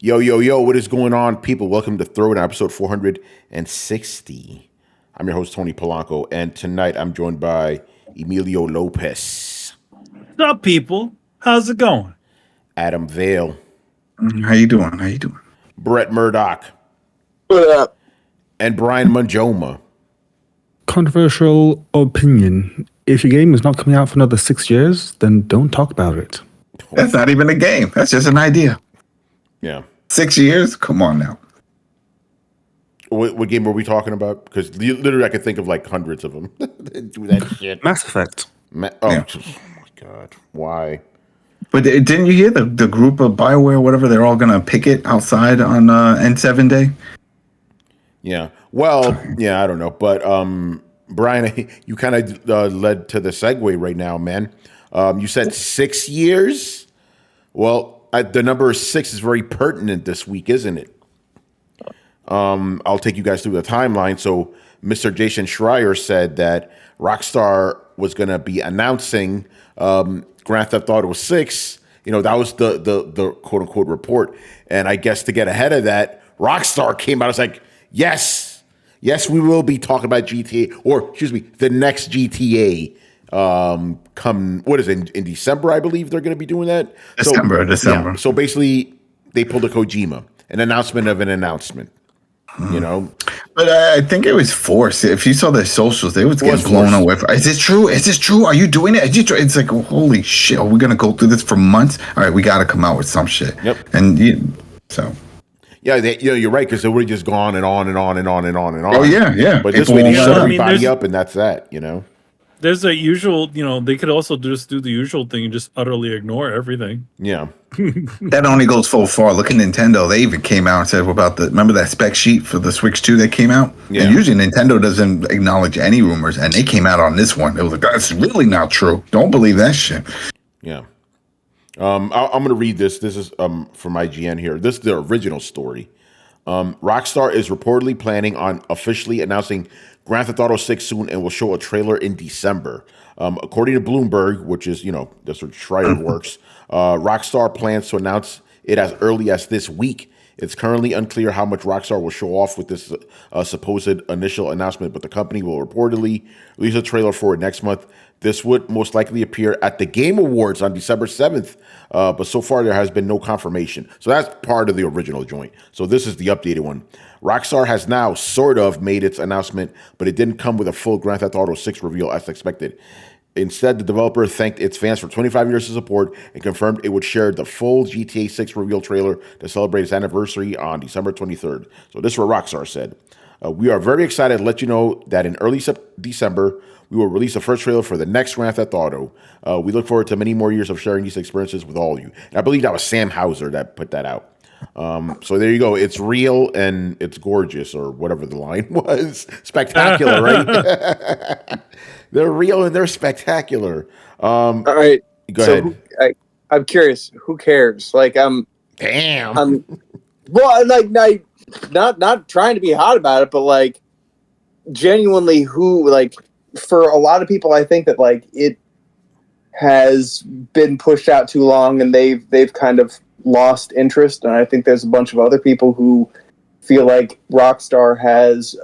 Yo, yo, yo, what is going on, people? Welcome to Throwdown, episode 460. I'm your host, Tony Polanco, and tonight I'm joined by Emilio Lopez. What's up, people? How's it going? Adam Vale. How you doing? Brett Murdoch. What up? And Brian Manjoma. Controversial opinion. If your game is not coming out for another 6 years, then don't talk about it. That's not even a game. That's just an idea. Yeah. 6 years? Come on now. What game were we talking about? Because literally I could think of like hundreds of them. Do that shit. Mass Effect. Oh my God. Why? But didn't you hear the group of BioWare, whatever, they're all going to picket outside on N7 Day? Yeah. Well, yeah, I don't know. But Brian, you kind of led to the segue right now, man. You said 6 years? Well, the number 6 is very pertinent this week, isn't it? I'll take you guys through the timeline. So Mr. Jason Schreier said that Rockstar was going to be announcing Grand Theft Auto 6. You know, that was the quote-unquote report. And I guess to get ahead of that, Rockstar came out and was like, yes, we will be talking about GTA, or excuse me, the next GTA. Come, what is it, in December, I believe they're going to be doing that. December. Yeah, so basically, they pulled a Kojima, an announcement of an announcement, you know. But I think it was forced. If you saw their socials, they was getting blown away. Is this true? Is this true? Are you doing it? It's like, holy shit, are we going to go through this for months? All right, we got to come out with some shit. Yep. And so... Yeah, you're right, because they would have just gone and on and on and on and on and on. Oh, yeah. But this way they shut everybody up, and that's that, you know. There's a usual, they could also just do the usual thing and just utterly ignore everything. Yeah. That only goes so far. Look at Nintendo. They even came out and said about remember that spec sheet for the Switch 2 that came out? Yeah. And usually Nintendo doesn't acknowledge any rumors, and they came out on this one. It was like, that's really not true. Don't believe that shit. Yeah. I'm going to read this. This is from IGN here. This is the original story. Rockstar is reportedly planning on officially announcing Grand Theft Auto 6 soon and will show a trailer in December. According to Bloomberg, which is, that's where Schreier works, Rockstar plans to announce it as early as this week. It's currently unclear how much Rockstar will show off with this supposed initial announcement, but the company will reportedly release a trailer for it next month. This would most likely appear at the Game Awards on December 7th, but so far there has been no confirmation. So that's part of the original joint. So this is the updated one. Rockstar has now sort of made its announcement, but it didn't come with a full Grand Theft Auto 6 reveal as expected. Instead, the developer thanked its fans for 25 years of support and confirmed it would share the full GTA 6 reveal trailer to celebrate its anniversary on December 23rd. So this is what Rockstar said. We are very excited to let you know that in early December, we will release the first trailer for the next Grand Theft Auto. We look forward to many more years of sharing these experiences with all of you. And I believe that was Sam Hauser that put that out. So there you go. It's real and it's gorgeous, or whatever the line was. Spectacular, right? They're real and they're spectacular. All right. Go ahead. I'm curious. Who cares? Like, Damn. Well, like, not trying to be hot about it, but like, genuinely, who, like, for a lot of people, I think that like it has been pushed out too long, and they've kind of lost interest. And I think there's a bunch of other people who feel like Rockstar has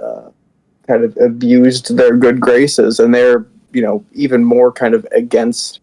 kind of abused their good graces, and they're even more kind of against.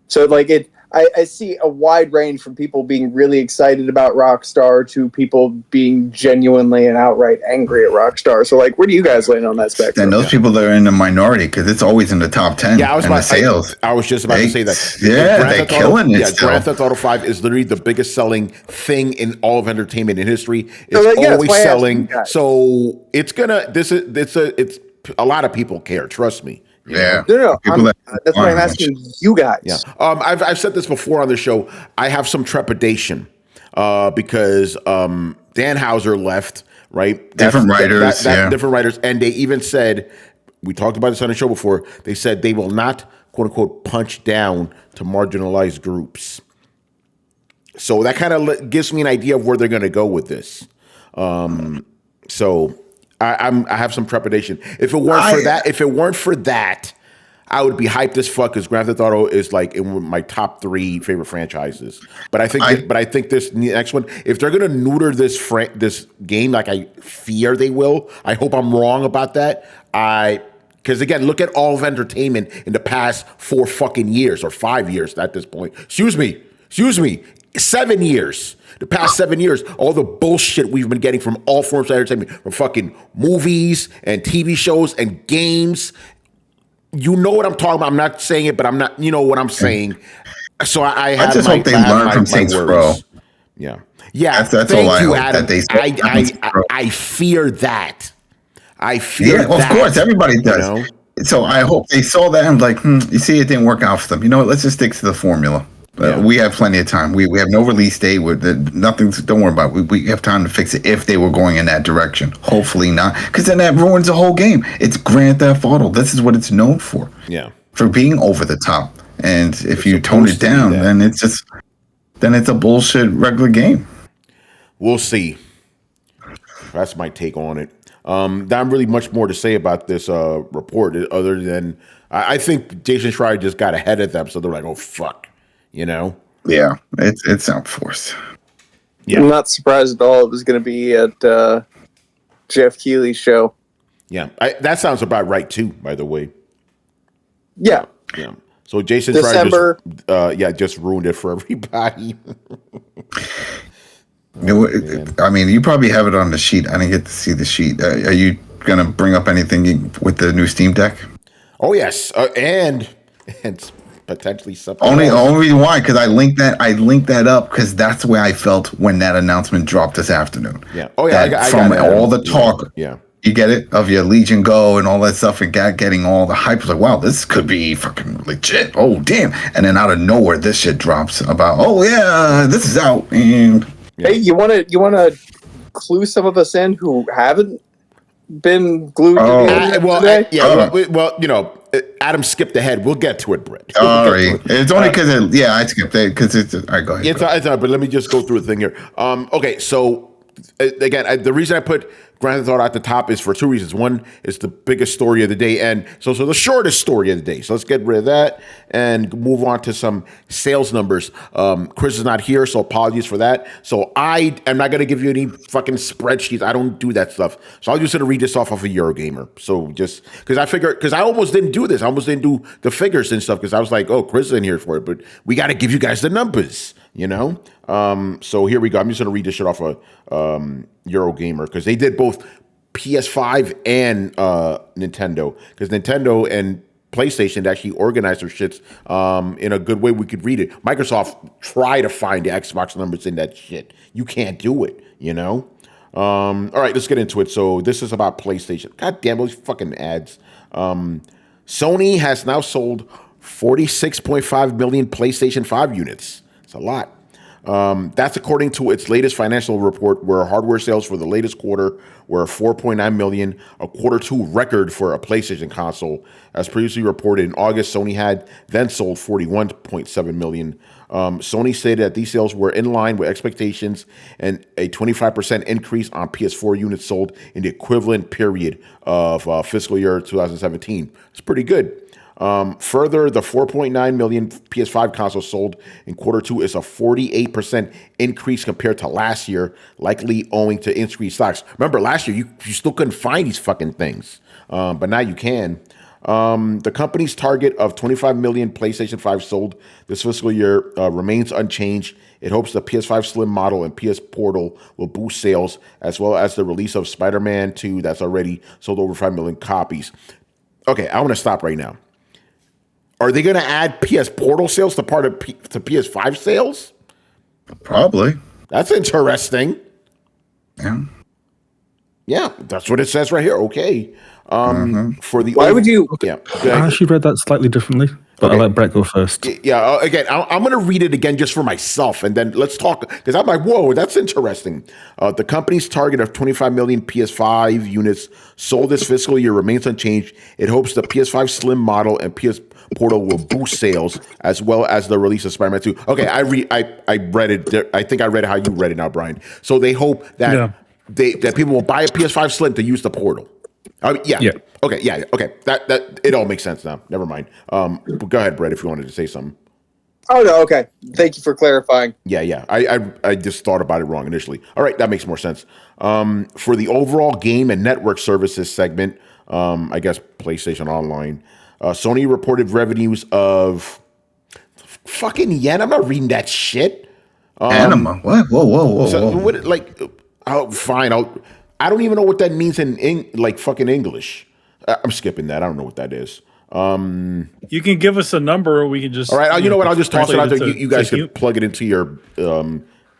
So like I see a wide range from people being really excited about Rockstar to people being genuinely and outright angry at Rockstar. So like, where do you guys land on that spectrum? And those people are in the minority because it's always in the top 10. Yeah, I was just about to say that. Yeah, they're killing it. Yeah, Grand Theft Auto 5 is literally the biggest selling thing in all of entertainment in history. It's always selling. So it's it's a lot of people care. Trust me. Yeah. No. That's why I'm asking you guys. Yeah. I've said this before on the show. I have some trepidation because Dan Hauser left, right? Different writers. Different writers. And they even said, we talked about this on the show before, they said they will not, quote unquote, punch down to marginalized groups. So that kind of gives me an idea of where they're going to go with this. So I have some trepidation. If it weren't for that, I would be hyped as fuck because Grand Theft Auto is like in my top 3 favorite franchises. But I think this next one, if they're gonna neuter this game like I fear they will, I hope I'm wrong about that. Because again, look at all of entertainment in the past 4 fucking years or 5 years at this point. Excuse me, 7 years. The past 7 years, all the bullshit we've been getting from all forms of entertainment, from fucking movies and TV shows and games. You know what I'm talking about. I'm not saying it, but I'm not. You know what I'm saying. So I just hope they learn from Saints Row. Yeah. That's all I hope Adam. That they. I fear that. I fear. Yeah, of course, everybody does. You know? So I hope they saw that and like, you see, it didn't work out for them. You know what? Let's just stick to the formula. We have plenty of time. We have no release date. Nothing. Don't worry about it. We have time to fix it if they were going in that direction. Hopefully not, because then that ruins the whole game. It's Grand Theft Auto. This is what it's known for. Yeah. For being over the top. And if you tone it down, then it's a bullshit regular game. We'll see. That's my take on it. Not really much more to say about this report other than I think Jason Schreier just got ahead of them, so they're like, oh fuck. You know? Yeah, it's outforced. Yeah. I'm not surprised at all it was going to be at Jeff Keighley's show. Yeah, that sounds about right too, by the way. Yeah. Yeah. So Jason December. Just ruined it for everybody. I mean, you probably have it on the sheet. I didn't get to see the sheet. Are you going to bring up anything with the new Steam Deck? Oh, yes. And potentially something only reason why, because I linked that up because that's where I felt when that announcement dropped this afternoon. Yeah. Oh yeah. I got all the talk. Yeah. You get it of your Legion Go and all that stuff, and getting all the hype. I was like, wow, this could be fucking legit. Oh damn! And then out of nowhere, this shit drops about, oh yeah, this is out. And hey, you wanna clue some of us in who haven't been glued to the today? Well, you know. Adam skipped ahead. We'll get to it, Brett. Sorry. It's only because, I skipped it because it's... All right, go ahead. It's all right, but let me just go through the thing here. Okay, so, again, the reason I put Grand Theft Auto at the top is for 2 reasons. One, it's the biggest story of the day, and so the shortest story of the day. So let's get rid of that and move on to some sales numbers. Chris is not here, so apologies for that. So I am not going to give you any fucking spreadsheets. I don't do that stuff. So I'm just going to read this off of a Eurogamer. So just because I almost didn't do this. I almost didn't do the figures and stuff because I was like, oh, Chris is in here for it, but we got to give you guys the numbers, you know? So here we go. I'm just going to read this shit off of Eurogamer because they did both PS5 and Nintendo, because Nintendo and PlayStation actually organized their shits in a good way we could read it. Microsoft try to find the Xbox numbers in that shit. You can't do it, you know? All right, let's get into it. So this is about PlayStation. God damn those fucking ads. Sony has now sold 46.5 million PlayStation 5 units. It's a lot. That's according to its latest financial report, where hardware sales for the latest quarter were 4.9 million, a quarter 2 record for a PlayStation console. As previously reported in August, Sony had then sold 41.7 million. Sony stated that these sales were in line with expectations and a 25% increase on PS4 units sold in the equivalent period of fiscal year 2017. It's pretty good. Further, the 4.9 million PS5 consoles sold in quarter 2 is a 48% increase compared to last year, likely owing to increased stocks. Remember, last year you still couldn't find these fucking things, but now you can. The company's target of 25 million PlayStation 5 sold this fiscal year remains unchanged. It hopes the PS5 Slim model and PS Portal will boost sales, as well as the release of Spider-Man 2 that's already sold over 5 million copies. Okay, I want to stop right now. Are they going to add PS Portal sales to part of to PS5 sales? Probably. That's interesting. Yeah. Yeah, that's what it says right here. Okay. For the would you? Yeah. I actually read that slightly differently, but I'll let Brett go first. Yeah. Again, I'm going to read it again just for myself, and then let's talk, because I'm like, whoa, that's interesting. The company's target of 25 million PS5 units sold this fiscal year remains unchanged. It hopes the PS5 Slim model and PS Portal will boost sales, as well as the release of Spider-Man 2. Okay, I read it. I think I read it how you read it now, Brian. So they hope that that people will buy a PS5 Slim to use the Portal. Yeah. Yeah. Okay. Yeah. Okay. That it all makes sense now. Never mind. But go ahead, Brett, if you wanted to say something. Oh no, okay. Thank you for clarifying. Yeah. I just thought about it wrong initially. All right, that makes more sense. For the overall game and network services segment, I guess PlayStation Online, Sony reported revenues of fucking yen. I'm not reading that shit. Anima. What? Whoa. So what? Like, fine. I don't even know what that means in like fucking English. I'm skipping that. I don't know what that is. You can give us a number, or we can just. All right, you know what? I'll just toss it out there. translate You guys to can plug it into your,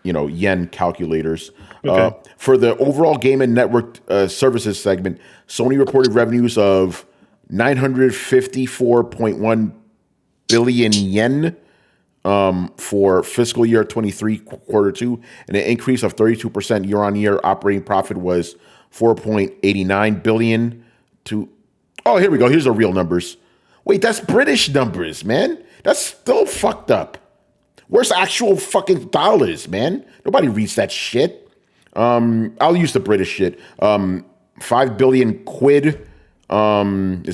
yen calculators. Okay. For the overall game and network services segment, Sony reported revenues of 954.1 billion yen for fiscal year 23 quarter two, and an increase of 32% year on year. Operating profit was 4.89 billion to. Oh, here we go. Here's the real numbers. Wait, that's British numbers, man. That's still fucked up. Where's actual fucking dollars, man? Nobody reads that shit. I'll use the British shit. 5 billion quid. Is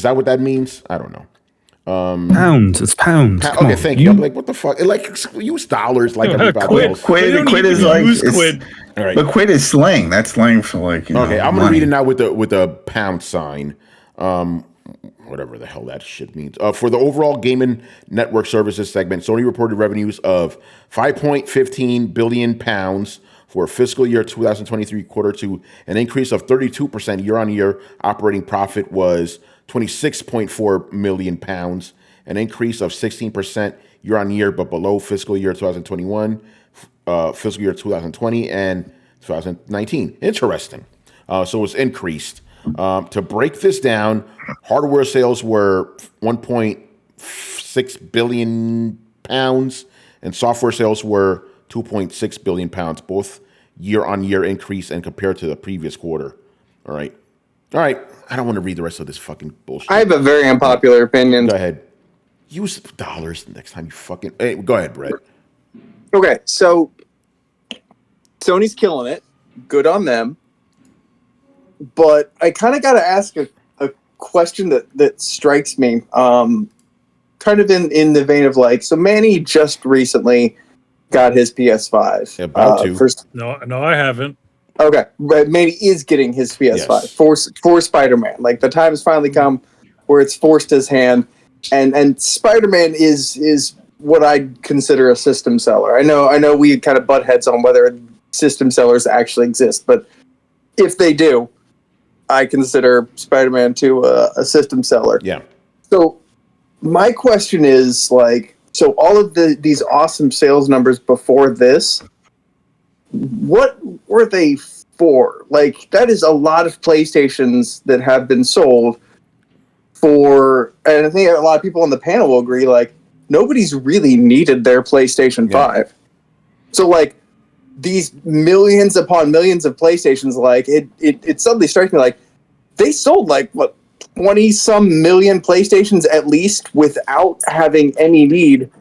that what that means? I don't know. Pounds. It's pounds. Come Okay, on. thank you. I'm like, what the fuck? Like, use dollars like everybody else. Quid Quid is like quid. All right. But quid is slang. That's slang for like Okay, I'm gonna money. read it now with a pound sign. Whatever the hell that shit means. For the overall gaming network services segment, Sony reported revenues of 5.15 billion pounds for fiscal year 2023 quarter two, an increase of 32% year on year. Operating profit was 26.4 million pounds, an increase of 16% year on year, but below fiscal year 2021, fiscal year 2020, and 2019. Interesting. So it's increased. To break this down, hardware sales were 1.6 billion pounds, and software sales were 2.6 billion pounds, both year-on-year increase and compared to the previous quarter. All right. I don't want to read the rest of this fucking bullshit. I have a very unpopular opinion. Go ahead. Use dollars next time you fucking. Hey, go ahead, Brett. Okay, so Sony's killing it. Good on them. But I kind of got to ask a question that strikes me, kind of in the vein of like, so Manny just recently got his PS5. About to. No, I haven't. Okay, but Manny is getting his PS5 Yes. for Spider-Man. Like the time has finally come where it's forced his hand, and Spider-Man is what I'd consider a system seller. I know we kind of butt heads on whether system sellers actually exist, but if they do, I consider Spider-Man 2 a system seller. Yeah. So my question is like, so all of these awesome sales numbers before this, what were they for? Like, that is a lot of PlayStations that have been sold for, and I think a lot of people on the panel will agree, like, nobody's really needed their PlayStation 5. So, like, these millions upon millions of PlayStations, like, it suddenly strikes me like, they sold, like, what, 20-some million PlayStations at least without having any need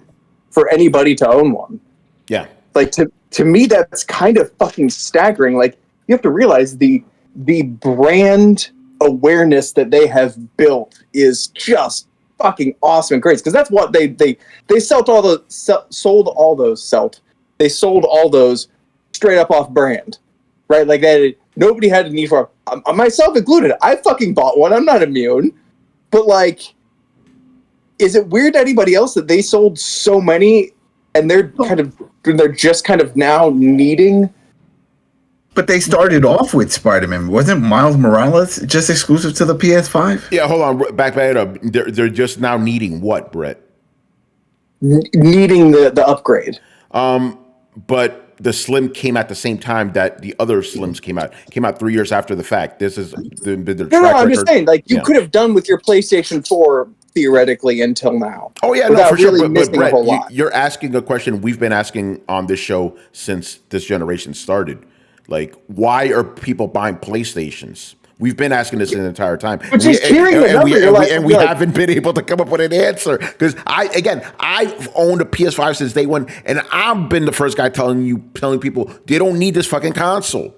for anybody to own one. Yeah. Like, to me, that's kind of fucking staggering. Like, you have to realize the brand awareness that they have built is just fucking awesome and great. Because that's what they sold all those straight up off brand, right? Like nobody had a need for myself included. I fucking bought one. I'm not immune, but like, is it weird to anybody else that they sold so many and they're just kind of now needing? But they started off with Spider-Man. Wasn't Miles Morales just exclusive to the PS5? Yeah, hold on. Back it up. They're just now needing what, Brett? Needing the upgrade. But the Slim came at the same time that the other Slims came out. Came out 3 years after the fact. This is their track No, I'm record. just saying, like, you could have done with your PlayStation 4 theoretically until now. Oh yeah, no, without for sure. really But missing a Brett, whole lot. you're asking a question we've been asking on this show since this generation started. Like, why are people buying PlayStations? We've been asking this the entire time. But just hearing the number, we haven't been able to come up with an answer. Because I've owned a PS5 since day one, and I've been the first guy telling people they don't need this fucking console.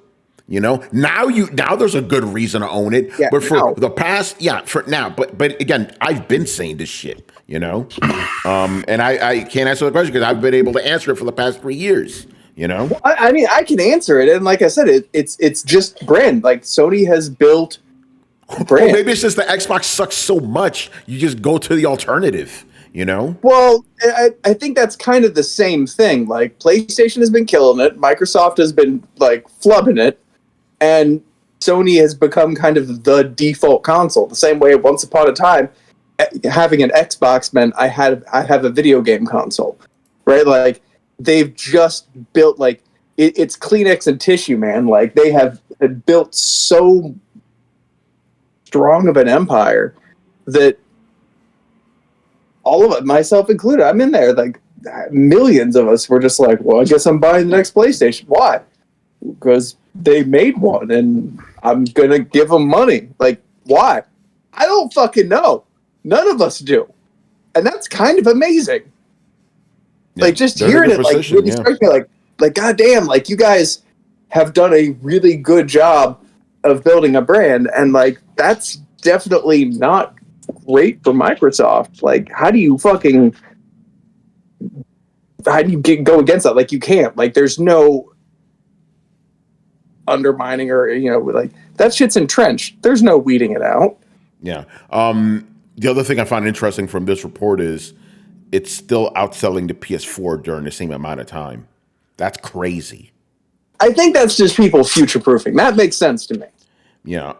You know, now there's a good reason to own it. Yeah, but for now. the past, for now. But again, I've been saying this shit. You know, and I can't answer the question because I've been able to answer it for the past 3 years. You know, Well, I mean, I can answer it, and like I said, it's just brand. Like Sony has built brand. Well, maybe it's just the Xbox sucks so much, you just go to the alternative. You know? Well, I think that's kind of the same thing. Like PlayStation has been killing it, Microsoft has been like flubbing it, and Sony has become kind of the default console. The same way once upon a time, having an Xbox meant I have a video game console, right? Like they've just built like it's Kleenex and tissue, man. Like they have built so strong of an empire that all of it, myself included, I'm in there. Like millions of us were just like, well, I guess I'm buying the next PlayStation. Why? Because they made one and I'm going to give them money. Like, why? I don't fucking know. None of us do. And that's kind of amazing. Yeah, like, just hearing it, like, really strikes me like, goddamn, like, you guys have done a really good job of building a brand. And, like, that's definitely not great for Microsoft. Like, how do you go against that? Like, you can't. Like, there's no undermining or, you know, like, that shit's entrenched. There's no weeding it out. Yeah. The other thing I find interesting from this report is it's still outselling the PS4 during the same amount of time. That's crazy. I think that's just people future-proofing. That makes sense to me. Yeah.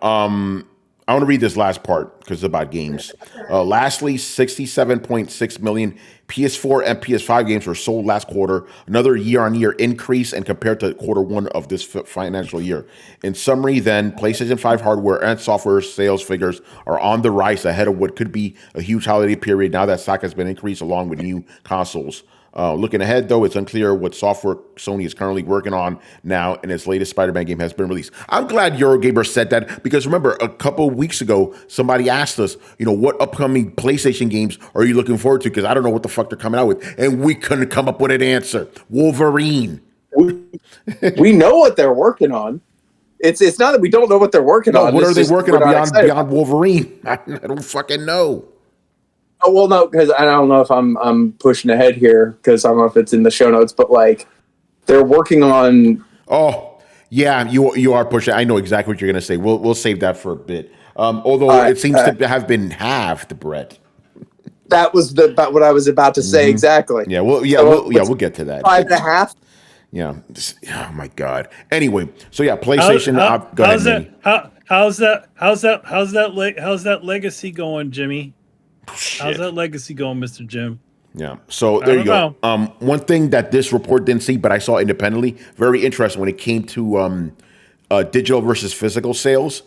I want to read this last part because it's about games. Lastly, 67.6 million PS4 and PS5 games were sold last quarter, another year-on-year increase and compared to quarter one of this financial year. In summary, then, PlayStation 5 hardware and software sales figures are on the rise ahead of what could be a huge holiday period now that stock has been increased along with new consoles. Looking ahead, though, it's unclear what software Sony is currently working on now, and its latest Spider-Man game has been released. I'm glad Eurogamer said that because remember, a couple of weeks ago, somebody asked us, you know, what upcoming PlayStation games are you looking forward to? Because I don't know what the fuck they're coming out with, and we couldn't come up with an answer. Wolverine. We know what they're working on. It's not that we don't know what they're working on. What are they working on beyond Wolverine? I don't fucking know. Oh, well, no, because I don't know if I'm pushing ahead here because I don't know if it's in the show notes, but like they're working on. Oh, yeah, you are pushing. I know exactly what you're going to say. We'll save that for a bit. Although it seems to have been halved, Brett. That was about what I was about to say exactly. Yeah, we'll get to that. 5.5. Yeah. Oh my God. Anyway, so yeah, PlayStation. Go ahead, how's that legacy going, Jimmy? How's that legacy going, Mr. Jim? Yeah. So there you go. One thing that this report didn't see, but I saw independently, very interesting when it came to digital versus physical sales.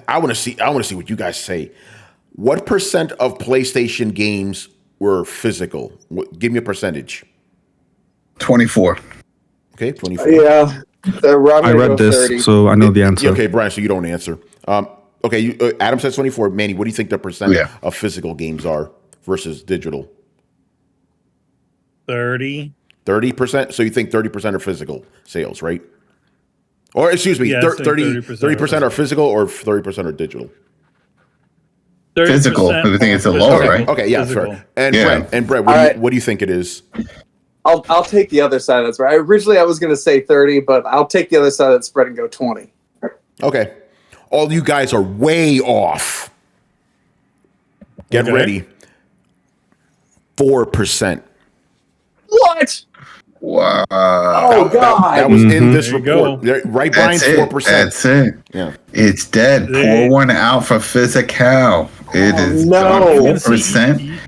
I want to see what you guys say. What percent of PlayStation games were physical? Give me a percentage. 24. Okay, 24. Yeah. I read this, 30. So I know the answer. Okay, Brian, so you don't answer. Okay, Adam says 24. Manny, what do you think the percent of physical games are versus digital? 30. 30%? So you think 30% are physical sales, right? Or excuse me, 30% are physical or 30% are digital? Physical. I think it's a lower, right? Okay, yeah, fair. And Brett, what do you think it is? I'll take the other side of that spread. Originally, I was going to say 30, but I'll take the other side of that spread and go 20. Okay. All you guys are way off. Get ready. 4%. What? Wow. Oh, God. That was in this report. Right, Brian? 4%. That's it. Yeah. It's dead. Pour one out for physical. It is no. 4%.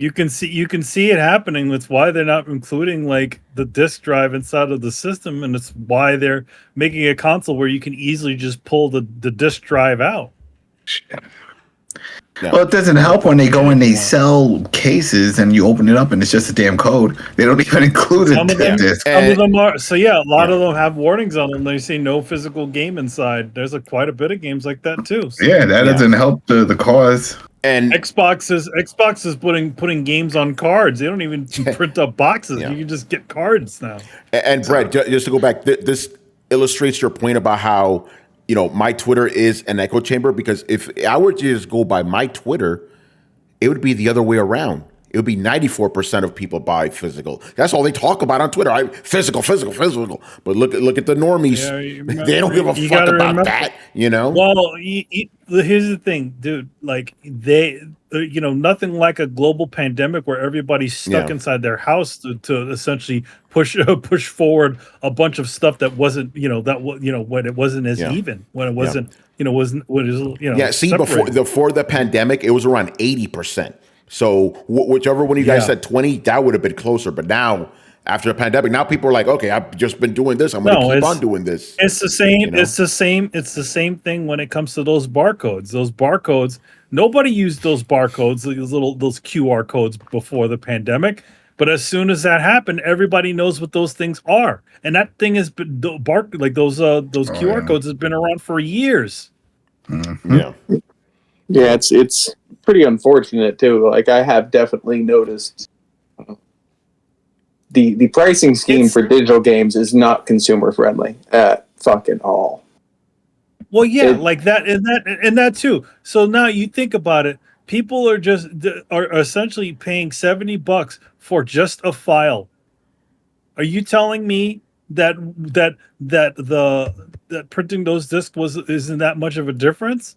You can see it happening. That's why they're not including like the disk drive inside of the system, and it's why they're making a console where you can easily just pull the disk drive out. No. Well, it doesn't help when they go and they sell cases and you open it up and it's just a damn code. They don't even include a disc. Some of them are. So yeah, a lot of them have warnings on them. They say no physical game inside. There's quite a bit of games like that too. So, yeah, that doesn't help the cause. And Xbox is putting games on cards. They don't even print up boxes. You can just get cards now. And Brett, just to go back, this illustrates your point about how, my Twitter is an echo chamber, because if I were to just go by my Twitter, it would be the other way around. It would be 94% of people buy physical. That's all they talk about on Twitter. Physical. But look at the normies. Yeah, they don't give a fuck about that, Well, here's the thing, dude. Like nothing like a global pandemic where everybody's stuck inside their house to essentially push forward a bunch of stuff that wasn't, when it wasn't as even, when it wasn't, See, separated. before the pandemic, it was around 80%. So whichever one you guys said 20, that would have been closer. But now, after the pandemic, now people are like, okay, I've just been doing this. I'm going to keep on doing this. It's the same. It's the same. It's the same thing when it comes to those barcodes. Those barcodes. Nobody used those barcodes, those QR codes before the pandemic. But as soon as that happened, everybody knows what those things are. And that thing has been those QR codes has been around for years. Mm-hmm. Yeah, it's pretty unfortunate too. Like, I have definitely noticed the pricing scheme for digital games is not consumer friendly at fucking all. Well, yeah, like that and that too. So now you think about it, people are essentially paying $70 for just a file. Are you telling me that printing those discs isn't that much of a difference?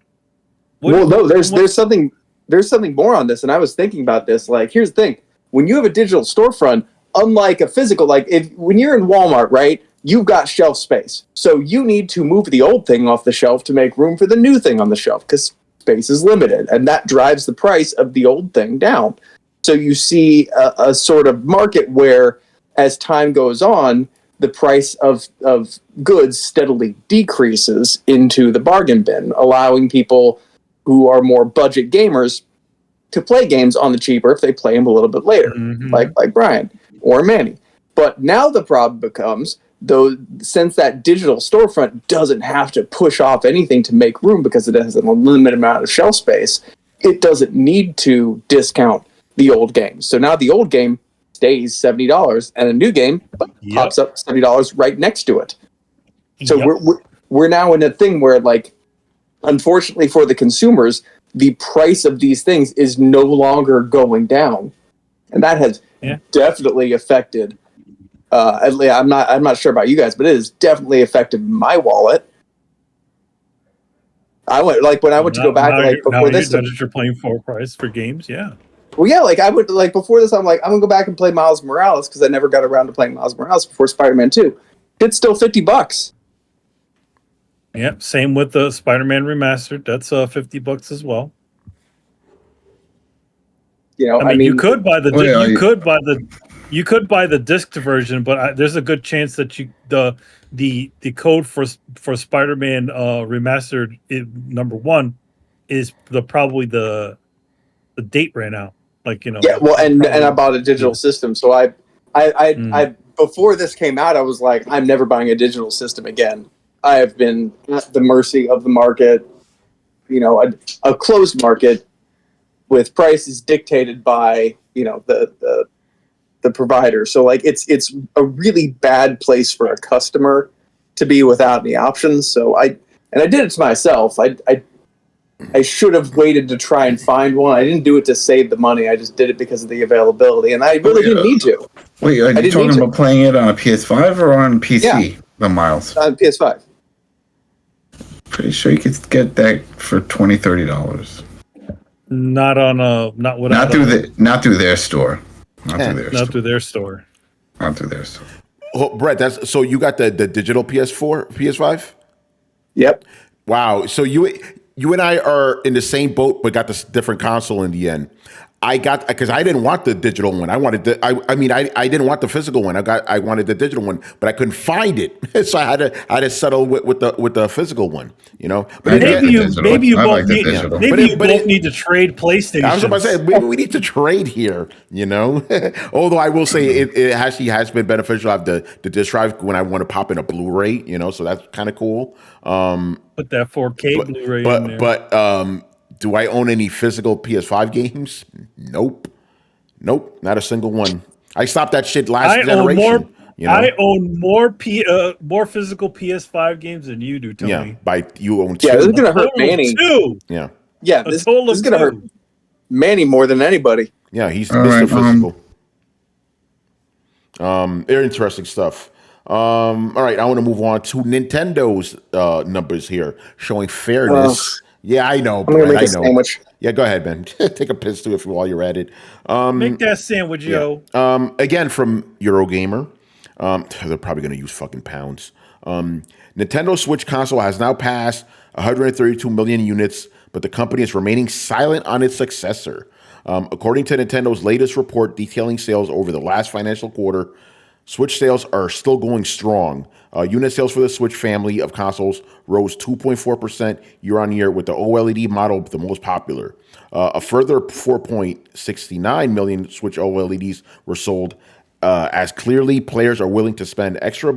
There's something more on this, and I was thinking about this. Like, here's the thing: when you have a digital storefront, unlike a physical, like when you're in Walmart, right, you've got shelf space, so you need to move the old thing off the shelf to make room for the new thing on the shelf because space is limited, and that drives the price of the old thing down. So you see a sort of market where, as time goes on, the price of goods steadily decreases into the bargain bin, allowing people who are more budget gamers to play games on the cheaper if they play them a little bit later, like Brian or Manny. But now the problem becomes, though, since that digital storefront doesn't have to push off anything to make room because it has an unlimited amount of shelf space, it doesn't need to discount the old game. So now the old game stays $70 and a new game pops up $70 right next to it. So we're now in a thing where, like, unfortunately for the consumers, the price of these things is no longer going down, and that has definitely affected. At least I'm not sure about you guys, but it has definitely affected my wallet. I went when I went to go back before this. You're playing full price for games, yeah. Well, yeah, like I would before this. I'm gonna go back and play Miles Morales because I never got around to playing Miles Morales before Spider-Man 2. It's still $50. Yep, same with the Spider-Man remastered. That's $50 as well. I mean, you could buy the disc version, but there's a good chance that the code for Spider-Man remastered #1 is probably the date ran out. Yeah, well, and I bought a digital system, so I before this came out, I was like, I'm never buying a digital system again. I have been at the mercy of the market, a closed market with prices dictated by, the provider. So it's a really bad place for a customer to be without any options. So I did it to myself. I should have waited to try and find one. I didn't do it to save the money. I just did it because of the availability, and I really didn't need to. Wait, are you talking about playing it on a PS5 or on PC? The Miles on PS5. Pretty sure you could get that for $20-$30. Not through their store. Not through their store. Oh, Brett, so you got the digital PS4, PS5? Yep. Wow. So you and I are in the same boat, but got this different console in the end. Because I didn't want the digital one. I wanted I didn't want the physical one. I wanted the digital one, but I couldn't find it, so I had to settle with the physical one. But maybe you both need to trade PlayStation. I was about to say maybe we need to trade here. Although I will say it actually has been beneficial. I have the disc drive when I want to pop in a Blu-ray. So that's kind of cool. Put that 4K Blu-ray in there. But do I own any physical PS5 games? Nope, not a single one. I stopped that shit last generation. You know? I own more physical PS5 games than you do, Tony. Yeah, you own 2. Yeah, this is gonna hurt Manny. 2. Yeah. Yeah, this is gonna hurt Manny more than anybody. Yeah, he's All Mr. right, Physical. Very interesting stuff. All right, I want to move on to Nintendo's numbers here, showing fairness. Yeah, I know. I'm gonna make a sandwich. Yeah, go ahead, man. Take a piss too while you're at it. Make that sandwich, yo. Again, from Eurogamer. They're probably going to use fucking pounds. Nintendo Switch console has now passed 132 million units, but the company is remaining silent on its successor. According to Nintendo's latest report detailing sales over the last financial quarter, Switch sales are still going strong. Unit sales for the Switch family of consoles rose 2.4% year on year, with the OLED model the most popular. A further 4.69 million Switch OLEDs were sold, as clearly players are willing to spend extra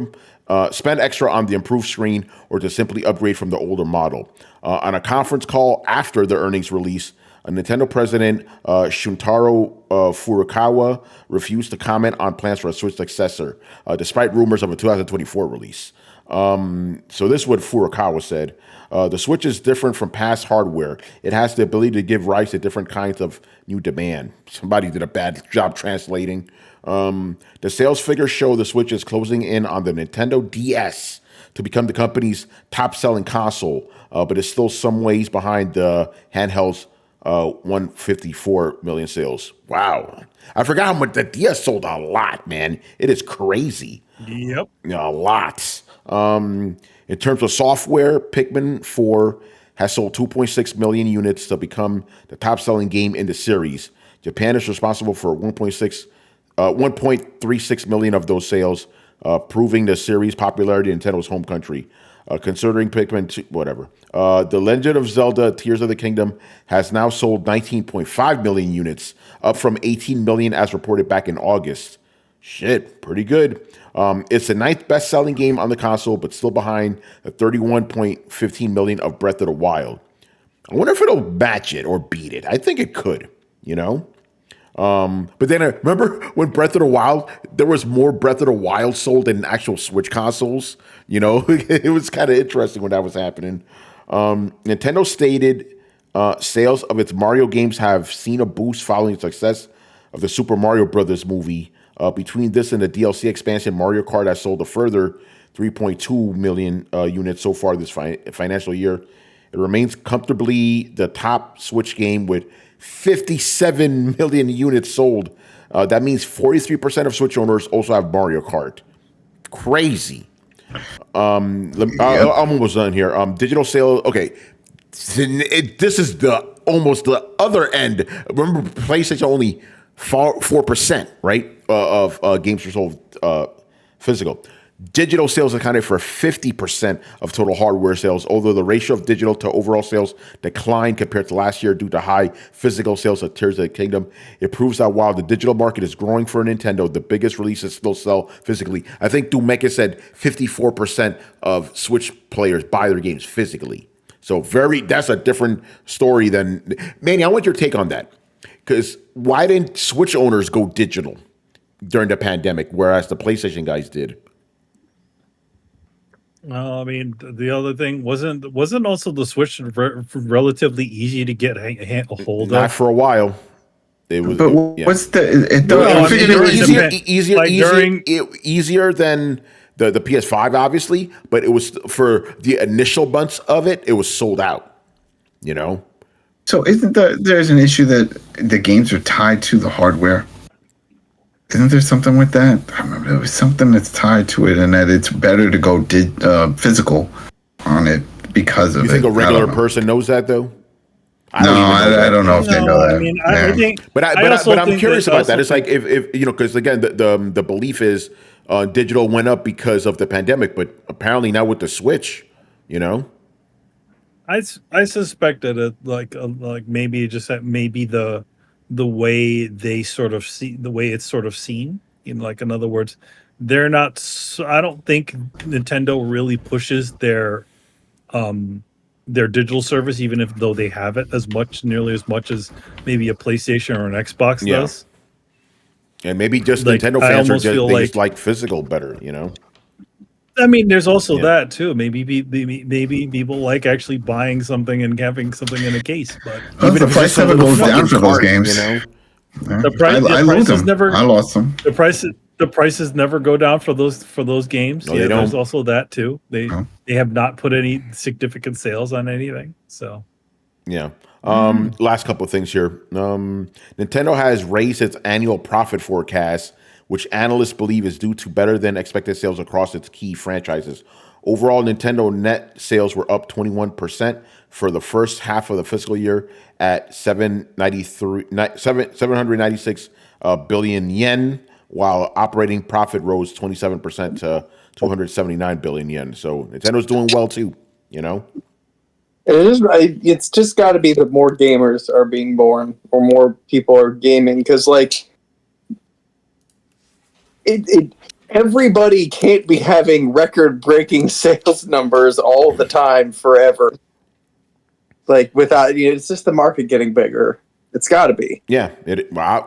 on the improved screen or to simply upgrade from the older model. On a conference call after the earnings release, Nintendo president Shuntaro Furukawa refused to comment on plans for a Switch successor, despite rumors of a 2024 release. So this is what Furukawa said. The Switch is different from past hardware. It has the ability to give rise to different kinds of new demand. Somebody did a bad job translating. The sales figures show the Switch is closing in on the Nintendo DS to become the company's top-selling console, but is still some ways behind the handheld's 154 million sales. Wow. I forgot how much the DS sold. A lot, man. It is crazy. Yep. A lot. In terms of software, Pikmin 4 has sold 2.6 million units to become the top-selling game in the series. Japan is responsible for 1.36 million of those sales, proving the series' popularity in Nintendo's home country. Considering Pikmin 2, whatever. The Legend of Zelda Tears of the Kingdom has now sold 19.5 million units, up from 18 million as reported back in August. Shit, pretty good. It's the 9th best-selling game on the console, but still behind the 31.15 million of Breath of the Wild. I wonder if it'll match it or beat it. I think it could, you know? But then remember when Breath of the Wild, there was more Breath of the Wild sold than actual Switch consoles. You know, it was kind of interesting when that was happening. Nintendo stated sales of its Mario games have seen a boost following the success of the Super Mario Brothers movie. Between this and the DLC expansion, Mario Kart has sold a further 3.2 million units so far this financial year. It remains comfortably the top Switch game with 57 million units sold. That means 43% of Switch owners also have Mario Kart. Crazy. I'm almost done here. Digital sales. Okay, this is almost the other end. Remember, PlayStation only 4%, right, of games were sold physical. Digital sales accounted for 50% of total hardware sales, although the ratio of digital to overall sales declined compared to last year due to high physical sales of Tears of the Kingdom. It proves that while the digital market is growing for Nintendo, the biggest releases still sell physically. I think Dumeka said 54% of Switch players buy their games physically. So that's a different story than... Manny, I want your take on that. Because why didn't Switch owners go digital during the pandemic, whereas the PlayStation guys did? I mean, the other thing wasn't also the Switch relatively easy to get a hold of. Not for a while. It was. But what's easier than the PS5, obviously, but it was for the initial months of it. It was sold out. You know. So isn't there's an issue that the games are tied to the hardware? Isn't there something with that? I remember there was something that's tied to it, and that it's better to go physical on it because of it. You think a regular person knows that, though? I don't know if they know that. I mean, I think, but I'm curious about that. It's like if you know, because again, the belief is digital went up because of the pandemic, but apparently not with the Switch. You know, I suspected it like maybe just that maybe the way they sort of see the way it's sort of seen, like, in other words, they're not I don't think Nintendo really pushes their digital service, even though they have it nearly as much as maybe a PlayStation or an Xbox does. And maybe just Like, Nintendo I fans almost feel they just like physical better, you know? I mean, there's also that too. Maybe people like actually buying something and having something in a case. But Well, the price never goes down for those games. You know, the prices never. I lost them. The prices never go down for those games. No, they don't. There's also that too. They have not put any significant sales on anything. So yeah. Last couple of things here. Nintendo has raised its annual profit forecast, which analysts believe is due to better than expected sales across its key franchises. Overall, Nintendo net sales were up 21% for the first half of the fiscal year at 796 billion yen, while operating profit rose 27% to 279 billion yen. So Nintendo's doing well too, you know? It's just got to be that more gamers are being born or more people are gaming because, like, everybody can't be having record-breaking sales numbers all the time forever. Like, without it's just the market getting bigger. It's got to be. Yeah,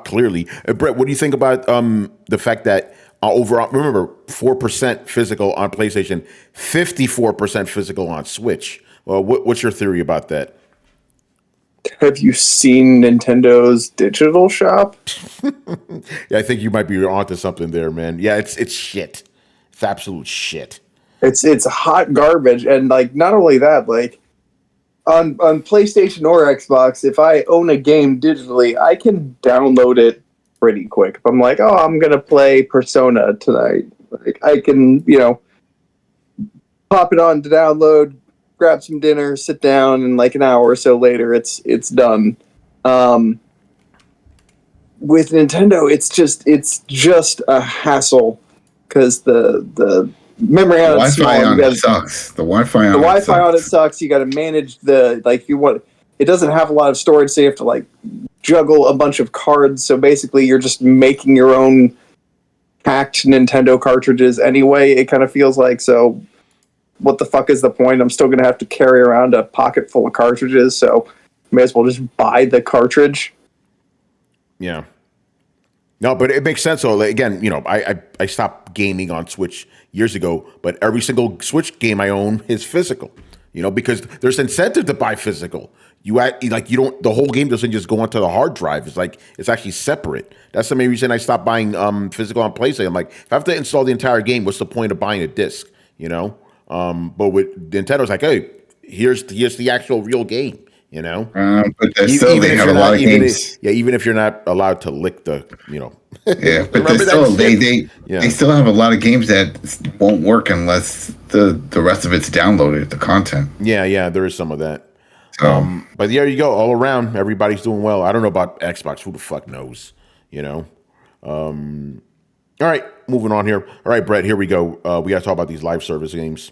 clearly. Brett, what do you think about the fact that overall, remember, 4% physical on PlayStation, 54% physical on Switch? Well, what's your theory about that? Have you seen Nintendo's digital shop? Yeah, I think you might be onto something there, man. Yeah, it's shit. It's absolute shit. It's hot garbage, and like not only that, like on PlayStation or Xbox, if I own a game digitally, I can download it pretty quick. If I'm like, oh, I'm gonna play Persona tonight, like I can, pop it on to download, grab some dinner, sit down, and like an hour or so later, it's done. With Nintendo, it's just a hassle because the memory on it sucks. The Wi-Fi on it sucks. You got to manage it doesn't have a lot of storage, so you have to like juggle a bunch of cards. So basically, you're just making your own hacked Nintendo cartridges anyway. It kind of feels like so. What the fuck is the point? I'm still going to have to carry around a pocket full of cartridges, so may as well just buy the cartridge. Yeah. No, but it makes sense. So again, I stopped gaming on Switch years ago, but every single Switch game I own is physical, because there's incentive to buy physical. The whole game doesn't just go onto the hard drive. It's actually separate. That's the main reason I stopped buying physical on PlayStation. I'm like, if I have to install the entire game, what's the point of buying a disc, But with Nintendo's like, hey, here's the actual real game, But they have a lot of games. Even if you're not allowed to lick the, Yeah, but they still have a lot of games that won't work unless the rest of it's downloaded, the content. Yeah, there is some of that. So, but there you go. All around, everybody's doing well. I don't know about Xbox. Who the fuck knows? All right, moving on here. All right, Brett, here we go. We got to talk about these live service games.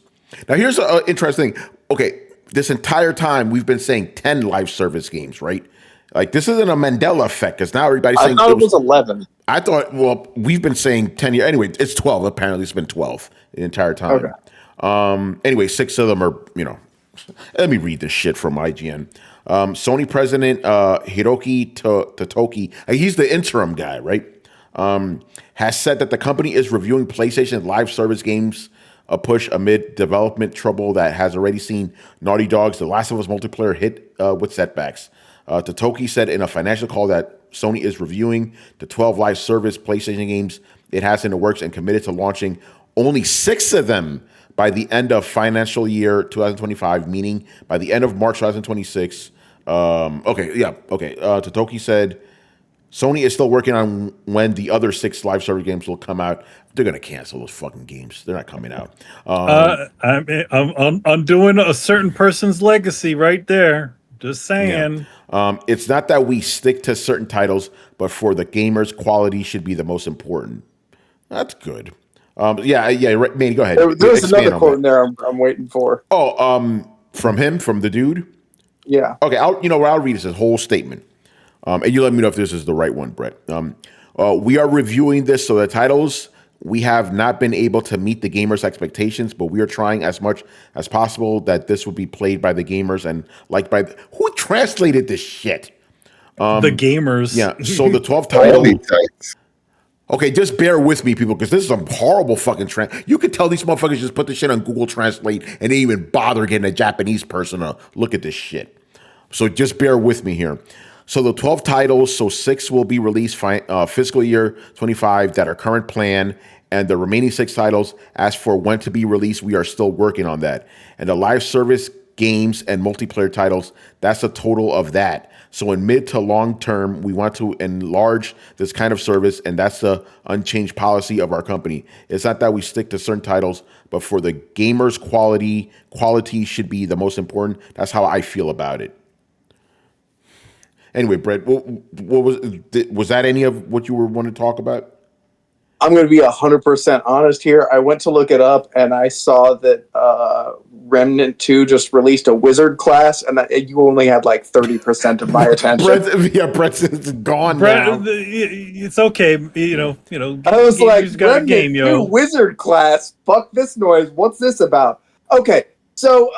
Now, here's an interesting thing. Okay, this entire time we've been saying 10 live service games, right? Like, this isn't a Mandela effect because now everybody's saying... I thought it was 11. I thought, well, we've been saying 10 years. Anyway, it's 12. Apparently, it's been 12 the entire time. Okay. Anyway, 6 of them are, Let me read this shit from IGN. Sony president Hiroki Totoki, he's the interim guy, right? Has said that the company is reviewing PlayStation live service games, a push amid development trouble that has already seen Naughty Dog's The Last of Us multiplayer hit with setbacks. Totoki said in a financial call that Sony is reviewing the 12 live service PlayStation games it has in the works and committed to launching only 6 of them by the end of financial year 2025, meaning by the end of March 2026. Totoki said Sony is still working on when the other 6 live service games will come out. They're going to cancel those fucking games. They're not coming out. I'm doing a certain person's legacy right there. Just saying. Yeah. It's not that we stick to certain titles, but for the gamers, quality should be the most important. That's good. Right, Manny, go ahead. There's another quote in there I'm waiting for. From him, from the dude? Yeah. Okay, I'll read this whole statement. And you let me know if this is the right one, Brett. We are reviewing this, so the titles, we have not been able to meet the gamers' expectations, but we are trying as much as possible that this would be played by the gamers and liked by... Who translated this shit? The gamers. Yeah, so the 12 titles... Okay, just bear with me, people, because this is some horrible fucking You could tell these motherfuckers just put this shit on Google Translate and they even bother getting a Japanese person to look at this shit. So just bear with me here. So the 12 titles, so 6 will be released fiscal year 25 that are current plan, and the remaining 6 titles, as for when to be released, we are still working on that. And the live service games and multiplayer titles, that's a total of that. So in mid to long term, we want to enlarge this kind of service, and that's the unchanged policy of our company. It's not that we stick to certain titles, but for the gamers, quality should be the most important. That's how I feel about it. Anyway, Brett, what was that any of what you were wanting to talk about? I'm going to be 100% honest here. I went to look it up, and I saw that Remnant 2 just released a wizard class, and that you only had like 30% of my attention. Brett's gone Brett, now. it's okay. I was like, got a Remnant game, 2 wizard class? Fuck this noise. What's this about? Okay, so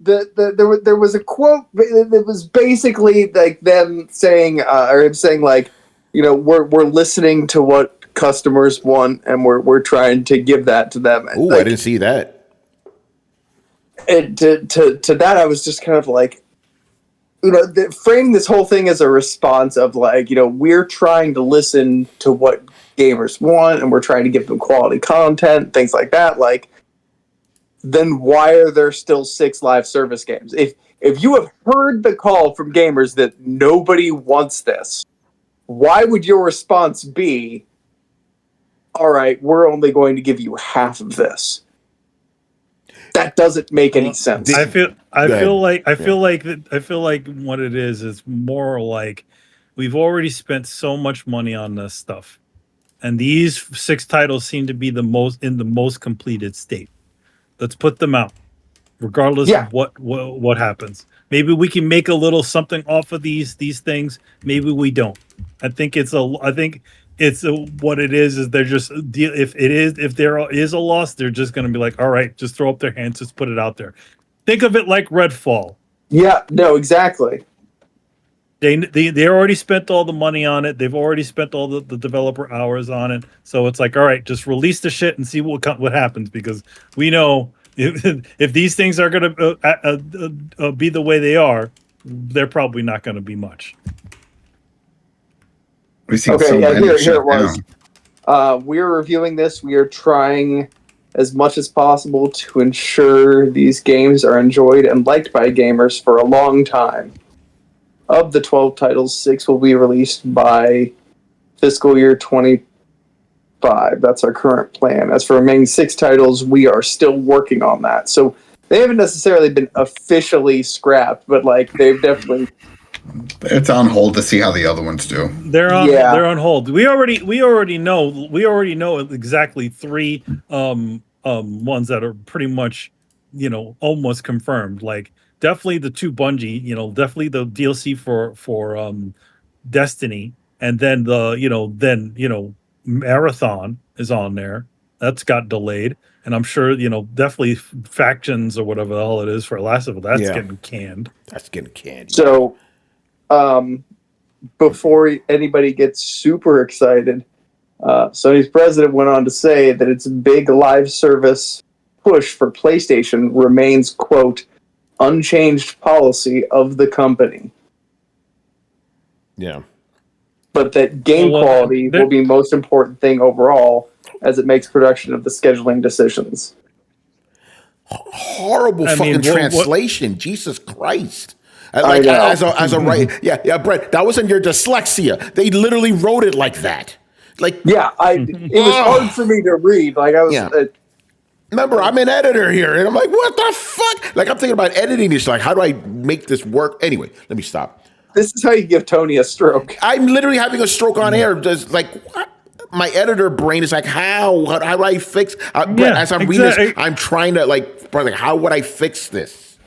there was a quote that was basically like them saying, or him saying like, we're listening to what customers want, and we're trying to give that to them. Ooh, like, I didn't see that. And to that, I was just kind of like, framing this whole thing as a response of like, we're trying to listen to what gamers want, and we're trying to give them quality content, things like that. Like, then why are there still 6 live service games? If you have heard the call from gamers that nobody wants this, why would your response be, all right, we're only going to give you half of this? That doesn't make any sense. I feel like what it is more like we've already spent so much money on this stuff, and these 6 titles seem to be the most completed state. Let's put them out, regardless of what happens. Maybe we can make a little something off of these things. Maybe we don't. I think it's what it is they're just, if there is a loss, they're just going to be like, all right, just throw up their hands, just put it out there. Think of it like Redfall. Yeah, no, exactly. They already spent all the money on it. They've already spent all the developer hours on it. So it's like, all right, just release the shit and see what happens, because we know if these things are going to be the way they are, they're probably not going to be much. Okay, here it was. We're reviewing this. We are trying as much as possible to ensure these games are enjoyed and liked by gamers for a long time. Of the 12 titles, 6 will be released by fiscal year 25. That's our current plan. As for remaining 6 titles, we are still working on that. So they haven't necessarily been officially scrapped, but like they've definitely... It's on hold to see how the other ones do. They're on hold. We already know exactly 3 ones that are pretty much almost confirmed. Like definitely the 2 Bungie, definitely the DLC for Destiny, and then Marathon is on there. That's got delayed, and I'm sure definitely Factions or whatever the hell it is for Last of Us, that's getting canned. That's getting canned. So before anybody gets super excited, Sony's president went on to say that its big live service push for PlayStation remains, quote, unchanged policy of the company. Yeah. But that game quality will be most important thing overall, as it makes production of the scheduling decisions. Horrible translation. Jesus Christ. Like as a right, Brett, that wasn't your dyslexia. They literally wrote it like that. Like, it was hard for me to read. Like I was. Remember, I'm an editor here, and I'm like, what the fuck? Like I'm thinking about editing this. Like, how do I make this work? Anyway, let me stop. This is how you give Tony a stroke. I'm literally having a stroke on air. Just like what? My editor brain is like, how do I fix? Brett, as I'm reading this, I'm trying to like, how would I fix this?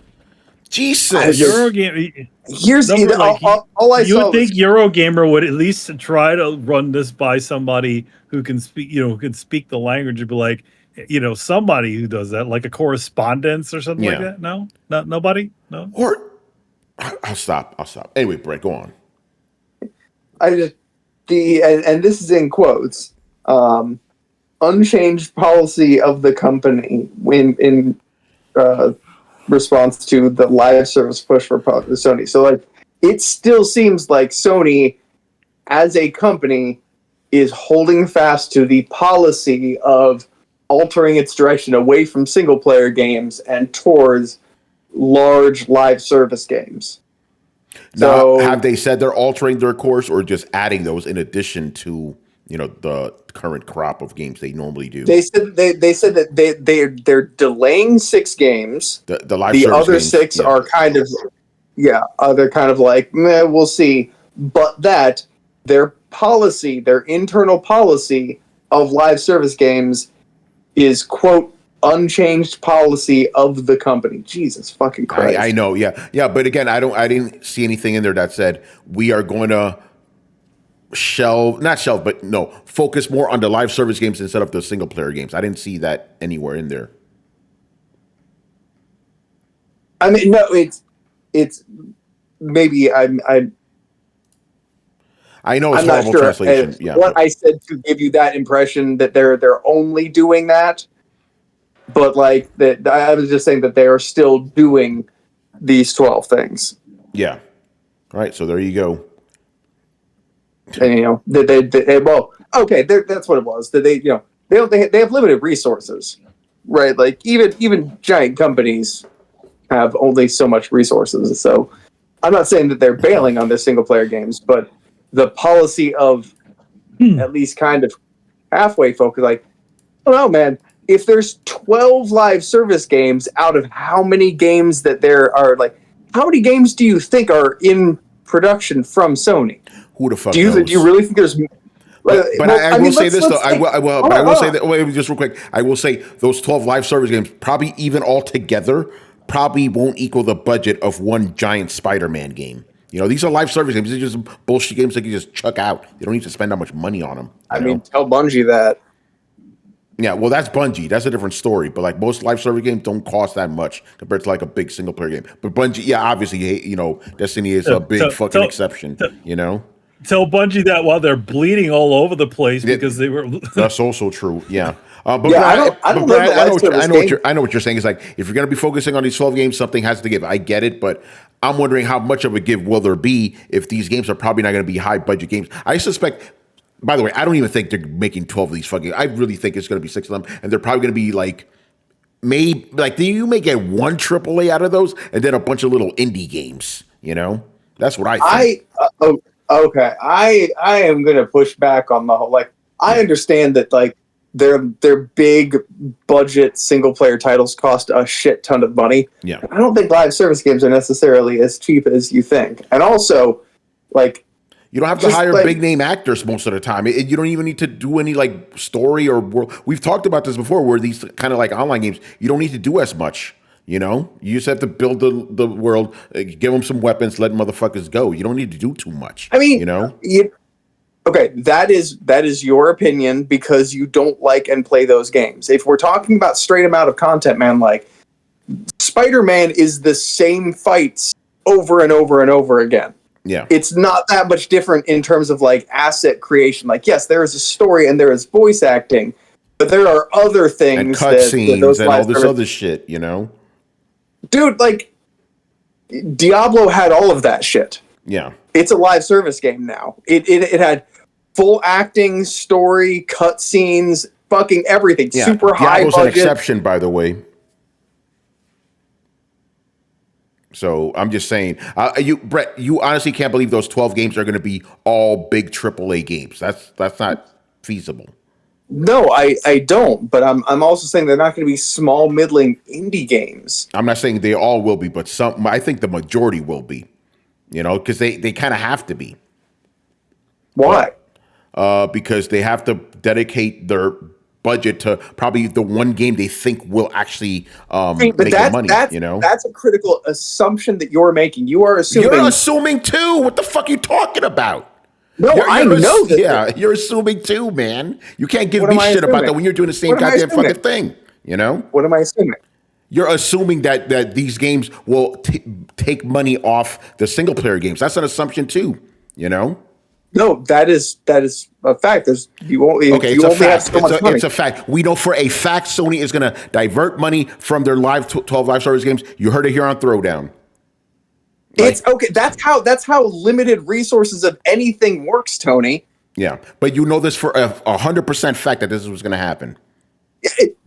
Jesus. Here's all I you would think Eurogamer would at least try to run this by somebody who can speak, who can speak the language, and be like, somebody who does that, like a correspondence or something like that. No, nobody. No. Or I'll stop. Anyway, Brett, go on. and this is in quotes, unchanged policy of the company in response to the live service push for Sony. So like, it still seems like Sony as a company is holding fast to the policy of altering its direction away from single player games and towards large live service games. Now, So have they said they're altering their course or just adding those in addition to, the current crop of games they normally do? they said that they're delaying 6 games. The live The service other games, 6 yeah. are kind of they're kind of like, meh, we'll see. But that their policy, their internal policy of live service games is, quote, unchanged policy of the company. Jesus fucking Christ. I know, yeah. Yeah, but again, I didn't see anything in there that said we are going to focus more on the live service games instead of the single player games. I didn't see that anywhere in there. I mean, no, it's maybe I know it's I'm not horrible sure translation. Yeah, what I said to give you that impression that they're only doing that, but like that I was just saying that they are still doing these 12 things. yeah. All right, so there you go. And that's what it was. That they have limited resources, right? Like even giant companies have only so much resources. So I'm not saying that they're bailing on their single player games, but the policy of at least kind of halfway focus, like, I don't know, man. If there's 12 live service games out of how many games that there are, like, how many games do you think are in production from Sony? Who the fuck Do you really think there's? But I will say this though. I will say that. Wait, just real quick. I will say those 12 live service games probably even all together probably won't equal the budget of one giant Spider-Man game. These are live service games. These are just bullshit games that you just chuck out. You don't need to spend that much money on them. I mean, tell Bungie that. Yeah, well, that's Bungie. That's a different story. But like most live service games don't cost that much compared to like a big single player game. But Bungie, yeah, obviously, Destiny is a big fucking exception. Tell Bungie that while they're bleeding all over the place because they were. That's also true. Yeah. I know what you're saying. It's like if you're going to be focusing on these 12 games, something has to give. I get it, but I'm wondering how much of a give will there be if these games are probably not going to be high budget games. I suspect. By the way, I don't even think they're making 12 of these fucking. I really think it's going to be 6 of them, and they're probably going to be like, maybe like you may get one AAA out of those, and then a bunch of little indie games. That's what I think. Okay. I am going to push back on the whole. Like, I understand that like their big budget single player titles cost a shit ton of money. Yeah, I don't think live service games are necessarily as cheap as you think, and also like. You don't have to hire big name actors most of the time. You don't even need to do any like story or world. We've talked about this before where these kind of like online games, you don't need to do as much. You just have to build the world, give them some weapons, let motherfuckers go. You don't need to do too much. I mean, okay, that is your opinion because you don't like and play those games. If we're talking about straight amount of content, man, like Spider-Man is the same fights over and over and over again. Yeah. It's not that much different in terms of like asset creation. Like, yes, there is a story and there is voice acting, but there are other things and cutscenes and all this other shit, Dude, like Diablo had all of that shit. Yeah. It's a live service game now. It had full acting, story, cutscenes, fucking everything. Yeah. Super high Diablo's budget. an exception, by the way. So I'm just saying, Brett, you honestly can't believe those 12 games are going to be all big AAA games. That's not feasible. No, I don't. But I'm also saying they're not going to be small, middling indie games. I'm not saying they all will be, but some. I think the majority will be. Because they kind of have to be. Why? Because they have to dedicate their budget to probably the one game they think will actually make the money. That's a critical assumption that you're making. You are assuming. You're assuming too. What the fuck are you talking about? No, I know that. Yeah, you're assuming too, man. You can't give me shit about that when you're doing the same goddamn fucking thing. What am I assuming? You're assuming that these games will take money off the single player games. That's an assumption too. No, that is a fact. You only have so much money. It's a fact. We know for a fact Sony is going to divert money from their 12 live service games. You heard it here on Throwdown. It's okay. That's how limited resources of anything works, Tony. Yeah, but you know this for 100% fact that this was going to happen.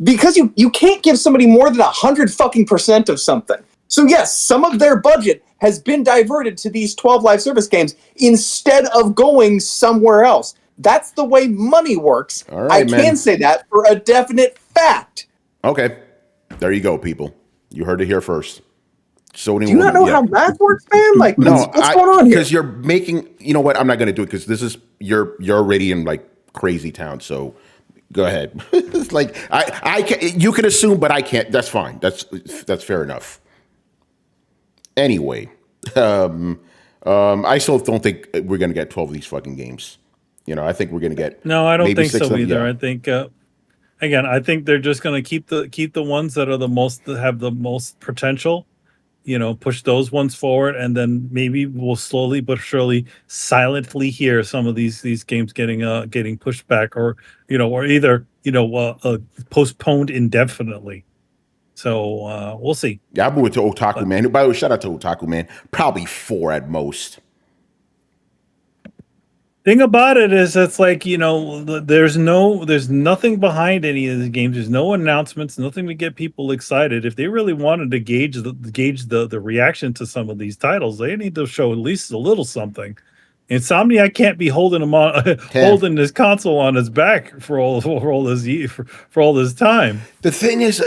Because you can't give somebody more than 100% of something. So yes, some of their budget has been diverted to these 12 live service games instead of going somewhere else. That's the way money works. All right, I can say that for a definite fact. Okay, there you go, people. You heard it here first. Sony. Do you not know how math works, man? Like, what's going on here? Because you're making. You know what? I'm not going to do it because this is you're already in like crazy town. So go ahead. It's like I can, you can assume, but I can't. That's fine. That's fair enough. Anyway, I still don't think we're going to get 12 of these fucking games. You know, I think we're going to get. No, I don't think so either. Yeah. I think again, I think they're just going to keep the ones that are that have the most potential. You know, push those ones forward, and then maybe we'll slowly but surely, silently hear some of these games getting pushed back, or either postponed indefinitely. So we'll see. Yeah, I moved to Otaku Man. By the way, shout out to Otaku Man. Probably 4 at most. Thing about it is, it's like, there's nothing behind any of the games. There's no announcements, nothing to get people excited. If they really wanted to gauge the reaction to some of these titles, they need to show at least a little something. Insomniac can't be holding him on, holding his console on his back for all this time. The thing is,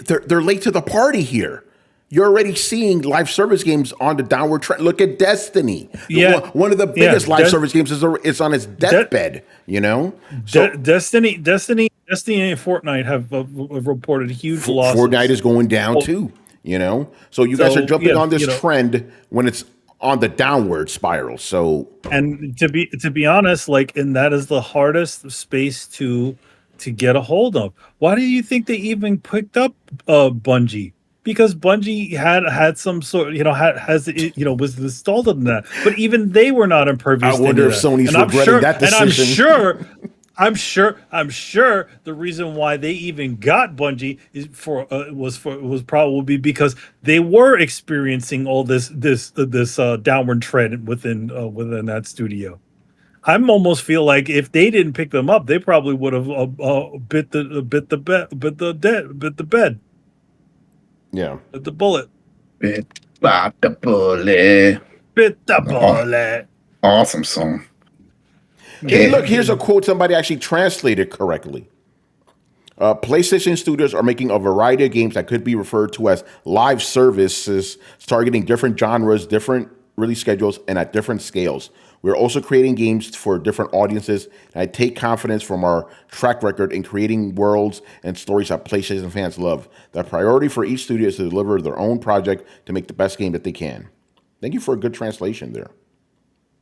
they're late to the party here. You're already seeing live service games on the downward trend. Look at Destiny. Yeah, one of the biggest live service games is on its deathbed. So Destiny and Fortnite have reported huge losses. Fortnite is going down too. So you guys are jumping on this trend when it's on the downward spiral. So, and to be honest, and that is the hardest space to get a hold of. Why do you think they even picked up Bungie? Because Bungie had some sort, was installed in that, but even they were not impervious. I wonder if Sony's regretting that decision. And I'm sure the reason why they even got Bungie was probably because they were experiencing all this downward trend within that studio. I almost feel like if they didn't pick them up, they probably would have bit the bed. Yeah. Bit the bullet. Bit the bullet. Bit the bullet. Awesome song. Hey, look, here's a quote somebody actually translated correctly. PlayStation studios are making a variety of games that could be referred to as live services, targeting different genres, different release schedules, and at different scales. We're also creating games for different audiences, and I take confidence from our track record in creating worlds and stories that PlayStation fans love. The priority for each studio is to deliver their own project to make the best game that they can. Thank you for a good translation there.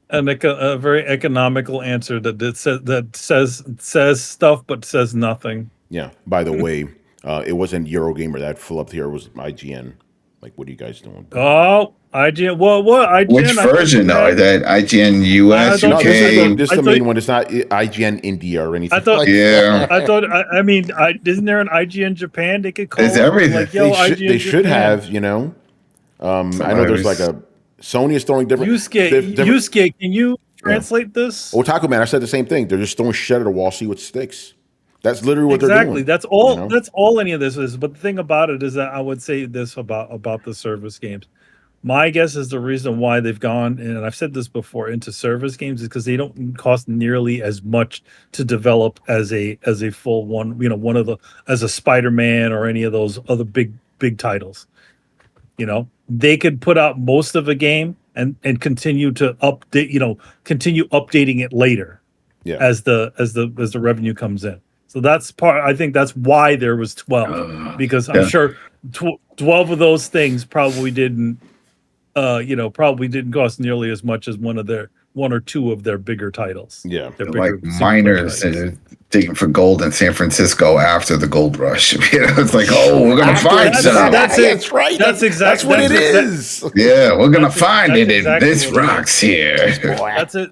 And a very economical answer that says stuff but says nothing. Yeah. By the way, it wasn't Eurogamer that flew up here. It was IGN. Like, what are you guys doing? Oh, IGN. What? IGN? Which version though? That IGN US, UK? This is the main one. It's not IGN India or anything. I thought. Yeah. I thought. I mean, isn't there an IGN Japan? They could call it's it everything. like, yo, they should have. I know there's like a Sony is throwing different. Yusuke, can you translate this? Otaku Man, I said the same thing. They're just throwing shit at the wall, see what sticks. That's literally what they're doing. Exactly. That's all. That's all any of this is. But the thing about it is that I would say this about the service games. My guess is the reason why they've gone, and I've said this before, into service games is because they don't cost nearly as much to develop as a full one. As a Spider-Man or any of those other big titles. They could put out most of a game and continue to continue updating it later. Yeah. As the revenue comes in. So that's I think that's why there was 12, because I'm sure 12 of those things probably didn't cost nearly as much as one of their one or two of their bigger titles. Yeah. Their like bigger miners digging for gold in San Francisco after the gold rush. It's like, oh, we're gonna find some. That's right. That's exactly what it is. Yeah, we're gonna find it in this rocks here.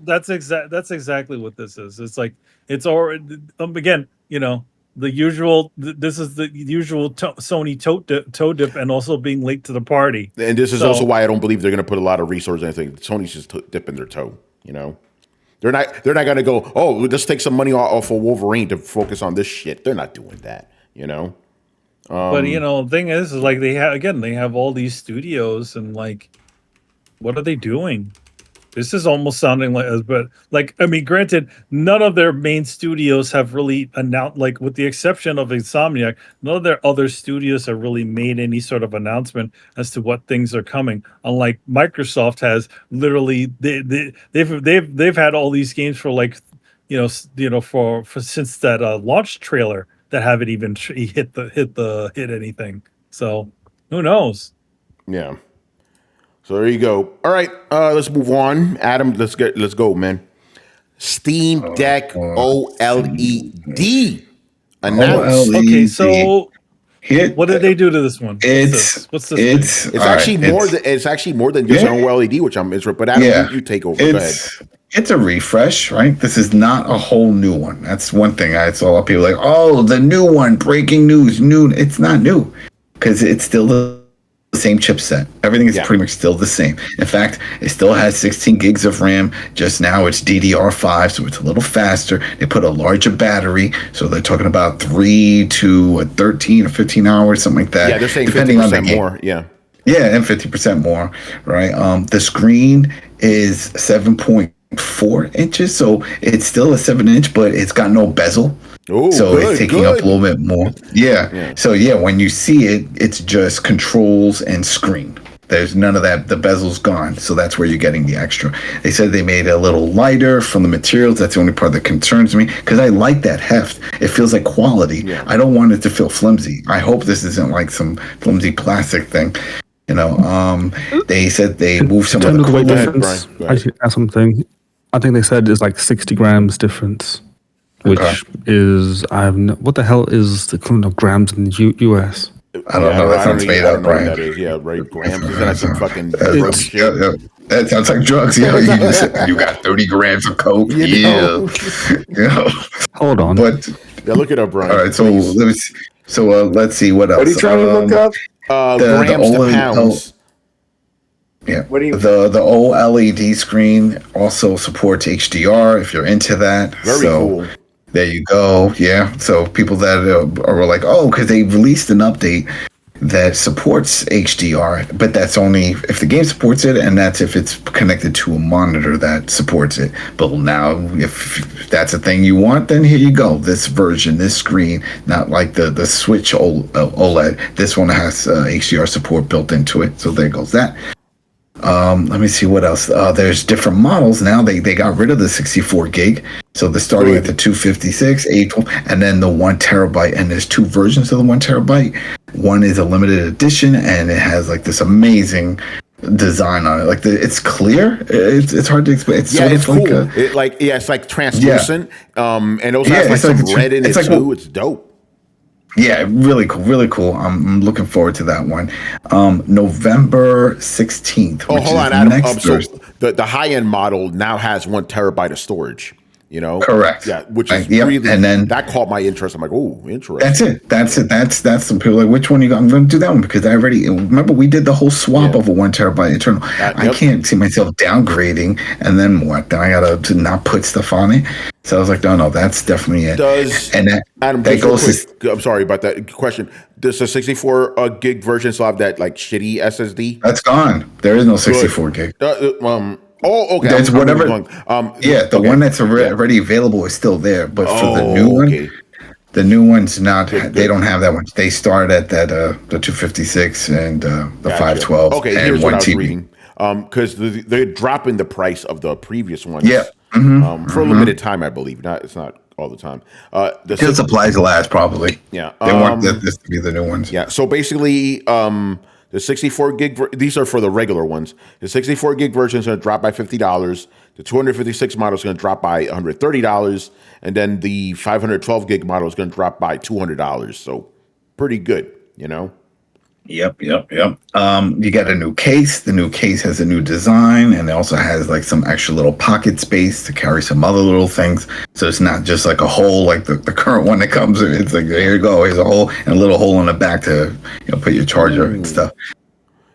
That's exactly what this is. It's like it's already again, the usual. This is the usual Sony toe dip, and also being late to the party. And this is also why I don't believe they're going to put a lot of resources in anything. Sony's just dipping their toe. They're not going to go, oh, let's take some money off of Wolverine to focus on this shit. They're not doing that. But the thing is like they have all these studios, and like, what are they doing? This is almost sounding granted, none of their main studios have really announced, like with the exception of Insomniac, none of their other studios have really made any sort of announcement as to what things are coming. Unlike Microsoft has literally, they've had all these games for for since that launch trailer that haven't even hit anything. So who knows? Yeah. So there you go. All right, let's move on. Adam, let's go, man. Steam Deck OLED announced. Okay, so what did they do to this one? It's actually more than just an OLED, which I'm interested. But Adam, you take over. Go ahead. It's a refresh, right? This is not a whole new one. That's one thing I saw people like, oh, the new one, breaking news, new. It's not new because it's still the same chipset. Everything is pretty much still the same. In fact, it still has 16 gigs of RAM. Just now it's DDR5, so it's a little faster. They put a larger battery, so they're talking about 3 to 13 or 15 hours, something like that. Yeah, they're saying 50% more. Yeah, and 50% more, right? The screen is 7.4 inches, so it's still a 7-inch, but it's got no bezel. Ooh, so it's taking up a little bit more. Yeah. So when you see it, it's just controls and screen. There's none of that. The bezel's gone. So that's where you're getting the extra. They said they made it a little lighter from the materials. That's the only part that concerns me because I like that heft. It feels like quality. Yeah. I don't want it to feel flimsy. I hope this isn't like some flimsy plastic thing. They said they moved some of the weight difference. I should add something. I think they said it's like 60 grams difference. Which is, what the hell is the equivalent of grams in the US? I don't know. That sounds made up, right? That is, right. Grams. Isn't that some fucking drug shit? Yeah. That sounds like drugs. Yeah, you got 30 grams of coke. Yeah. Hold on. But look it up, Brian. All right. So let's see what else. What are you trying to look up? Grams to pounds. Yeah. The OLED screen also supports HDR if you're into that. Very cool. There you go. Yeah. So people that are like, oh, because they released an update that supports HDR, but that's only if the game supports it, and that's if it's connected to a monitor that supports it. But now, if that's a thing you want, then here you go. This version, this screen, not like the Switch OLED. This one has HDR support built into it. So there goes that. Let me see what else. There's different models now. They got rid of the 64 gig. So they're starting at the 256, 812, and then the 1 terabyte. And there's two versions of the 1 terabyte. One is a limited edition, and it has like this amazing design on it. Like it's clear. It's hard to explain. It's sort of cool. It's like translucent. And it also has like some red in it too. It's dope. Yeah, really cool. I'm looking forward to that one. November 16th. Oh, hold on, Adam. So the high end model now has 1 terabyte of storage. Correct. Yeah, which is really, and then that caught my interest. I'm like, oh, interesting. That's it. That's some people like, which one you got? I'm going to do that one because I already remember we did the whole swap of a 1 terabyte internal. I can't see myself downgrading, and then what? Then I got to not put stuff on it. So I was like, no, that's definitely it. Adam, that goes. I'm sorry about that question. Does the 64 gig version still have that like shitty SSD? That's gone. There is no 64 gig. Oh, okay. That's whatever. The one that's already available is still there, but for the new one, the new one's not. They don't have that one. They start at that the 256 and the 512. Okay, and here's what I was TB. reading. Because they're dropping the price of the previous ones. Yeah. For a limited time, I believe. It's not all the time. Because supplies last, probably. Yeah. They want this to be the new ones. Yeah. So basically, the The 64 gig, these are for the regular ones. The 64 gig version is going to drop by $50. The 256 model is going to drop by $130. And then the 512 gig model is going to drop by $200. So pretty good, you know? Yep. You got a new case. The new case has a new design, and it also has like some extra little pocket space to carry some other little things. So it's not just like a hole like the current one that comes. It's like, here you go. Here's a hole and a little hole in the back to put your charger and stuff.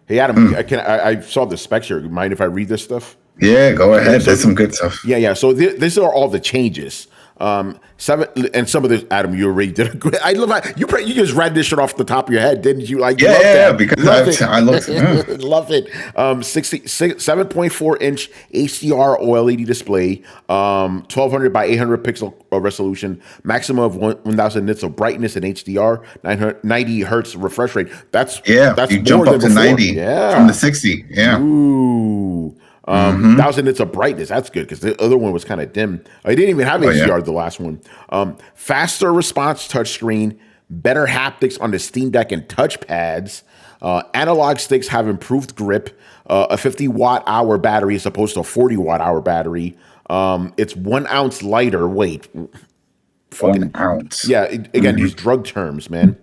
Hey Adam, I saw the specs here. Mind if I read this stuff? Yeah, go ahead. There's some good stuff. Yeah. So these are all the changes. Some of this, Adam, you already did. I love how you just read this shit off the top of your head, didn't you? Like, yeah, because I looked, love it. 7.4 inch HDR OLED display, 1200 by 800 pixel resolution, maximum of 1000 nits of brightness in HDR, 90 hertz refresh rate. That's you jump up to 90 from the 60. Yeah. Ooh. 1000 nits of brightness. That's good because the other one was kind of dim. I didn't even have HDR, the last one. Faster response touchscreen, better haptics on the Steam Deck and touchpads. Analog sticks have improved grip. A 50 watt-hour battery as opposed to a 40 watt-hour battery. It's 1 ounce lighter weight. 1 ounce. Yeah, again, these drug terms, man.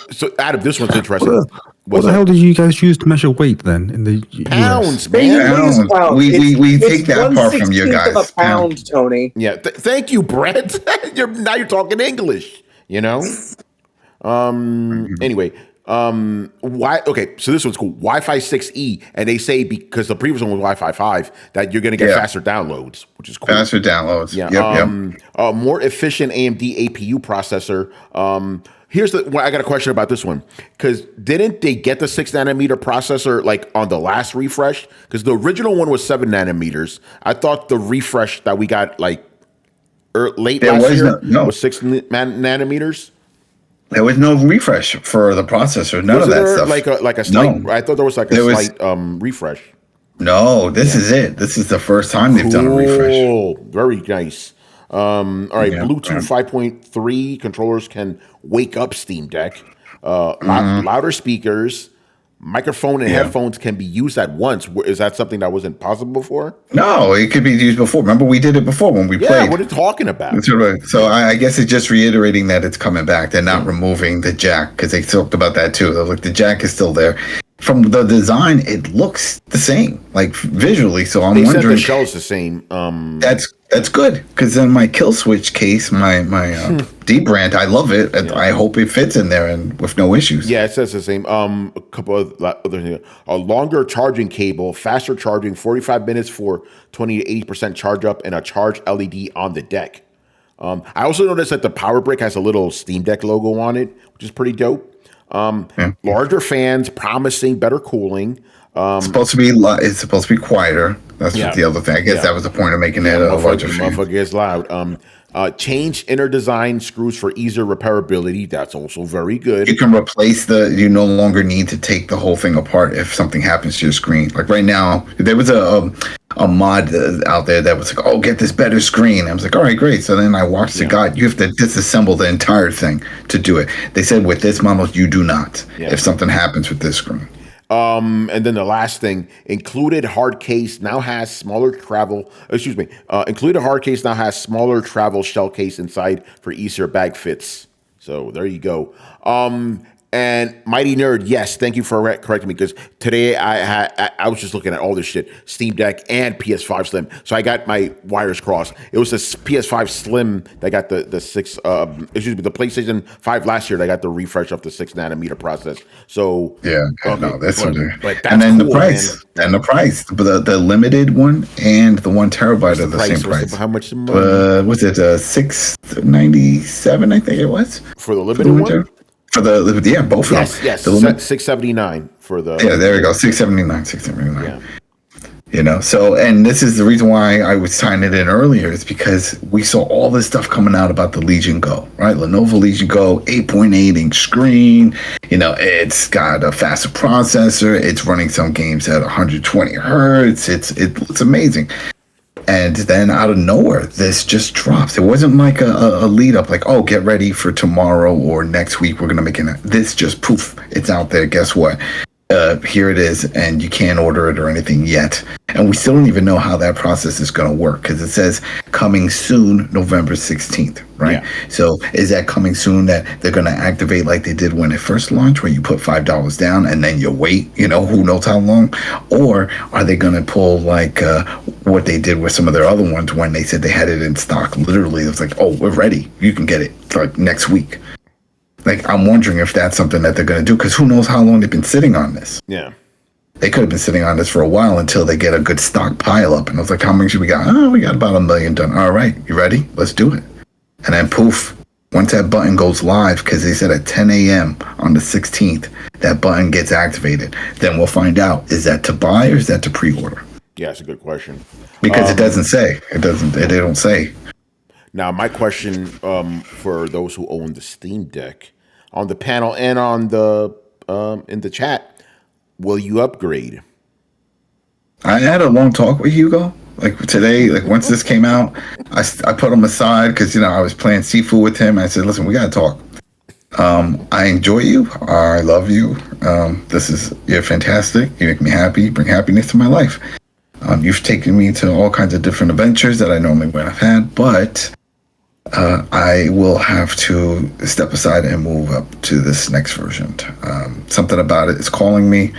So, Adam, this one's interesting. What the hell did you guys use to measure weight then in the pounds, US? man? Pounds. We take that part from you guys. Of a pound, Tony. Yeah, thank you, Brett. Now you're talking English. You know. Anyway, why? Okay, so this one's cool. Wi-Fi 6E, and they say because the previous one was Wi-Fi 5 that you're going to get faster downloads, which is cool. Faster downloads. Yeah. More efficient AMD APU processor. I got a question about this one because didn't they get the 6 nanometer processor like on the last refresh? Because the original one was 7 nanometers. I thought the refresh that we got like late last year was 6 nanometers. There was no refresh for the processor. None of that stuff. Like a slight. I thought there was slight refresh. No, this is it. This is the first time they've done a refresh. Very nice. All right, Bluetooth 5.3 controllers can wake up Steam Deck. Louder speakers, microphone and headphones can be used at once. Is that something that wasn't possible before? No, it could be used before. Remember, we did it before when we played. Yeah, what are you talking about? So I guess it's just reiterating that it's coming back. They're not removing the jack because they talked about that too. They're like, the jack is still there. From the design, it looks the same, like visually. So I'm wondering. The shell's the same. That's good because in my kill switch case, my deep brand, I love it. And I hope it fits in there and with no issues. Yeah, it says the same. A couple of other things. A longer charging cable, faster charging, 45 minutes for 20 to 80% charge up, and a charge LED on the deck. I also noticed that the power brick has a little Steam Deck logo on it, which is pretty dope. Larger fans, promising better cooling. It's supposed to be quieter. That's the other thing. I guess that was the point of making it a larger fan. Motherfucker gets loud. Change inner design screws for easier repairability. That's also very good. You can replace you no longer need to take the whole thing apart if something happens to your screen. Like right now, there was a mod out there that was like, oh, get this better screen. I was like, all right, great. So then I watched the guide. You have to disassemble the entire thing to do it. They said with this model, you do not if something happens with this screen. And then the last thing, included hard case now has smaller travel. Included hard case now has smaller travel shell case inside for easier bag fits. So there you go. And Mighty Nerd, yes, thank you for correcting me because today I was just looking at all this shit, Steam Deck and PS5 Slim. So I got my wires crossed. It was the PS5 Slim that got the PlayStation 5 last year that got the refresh of the 6 nanometer process. So that's something. But and then cool, the price, man. and the price, the limited one and the 1 terabyte are the same price. How much? Was it $697? I think it was for the limited one. For both of them. Yes, $679 for the. Yeah, there we go, $679. Yeah. So, and this is the reason why I was tying it in earlier is because we saw all this stuff coming out about the Legion Go, right? Lenovo Legion Go, 8.8 inch screen. It's got a faster processor. It's running some games at 120 hertz. It's amazing. And then out of nowhere, this just drops. It wasn't like a lead up, like, oh, get ready for tomorrow or next week. We're going to make it. This just poof, it's out there. Guess what? Here it is. And you can't order it or anything yet. And we still don't even know how that process is going to work because it says coming soon, November 16th, right? Yeah. So is that coming soon that they're going to activate like they did when it first launched, where you put $5 down and then you wait, who knows how long? Or are they going to pull like what they did with some of their other ones when they said they had it in stock? Literally, it was like, oh, we're ready. You can get it like next week. Like, I'm wondering if that's something that they're going to do because who knows how long they've been sitting on this. Yeah. They could have been sitting on this for a while until they get a good stock pile up. And I was like, how many should we got? Oh, we got about 1 million done. All right, you ready? Let's do it. And then poof, once that button goes live, because they said at 10 a.m. on the 16th, that button gets activated. Then we'll find out, is that to buy or is that to pre-order? Yeah, it's a good question. Because it doesn't say. They don't say. Now, my question for those who own the Steam Deck, on the panel and on the in the chat, will you upgrade? I had a long talk with Hugo. Like today, like once this came out, I put him aside because I was playing Sifu with him. I said, "Listen, we gotta talk. I enjoy you. I love you. You're fantastic. You make me happy. You bring happiness to my life. You've taken me to all kinds of different adventures that I normally wouldn't have had, but I will have to step aside and move up to this next version. Something about it is calling me,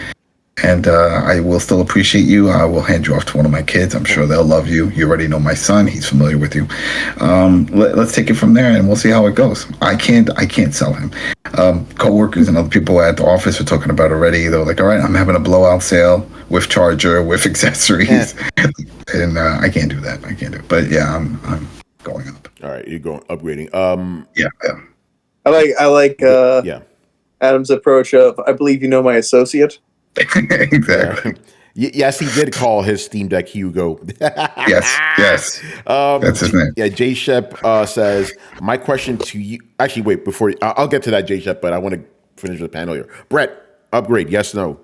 and I will still appreciate you. I will hand you off to one of my kids. I'm sure they'll love you. You already know my son. He's familiar with you. Let's take it from there, and we'll see how it goes. I can't sell him. Coworkers and other people at the office are talking about it already. They're like, all right, I'm having a blowout sale with charger, with accessories. And I can't do that. I can't do it. But yeah, I'm going up. All right, you're going upgrading. Yeah. I like Adam's approach of, I believe you know my associate. Exactly. Yeah. Yes, he did call his Steam Deck Hugo. Yes. That's his name. Yeah, J Shep says, my question to you. Actually, wait, before I'll get to that, J Shep, but I want to finish the panel here. Brett, upgrade, yes, no?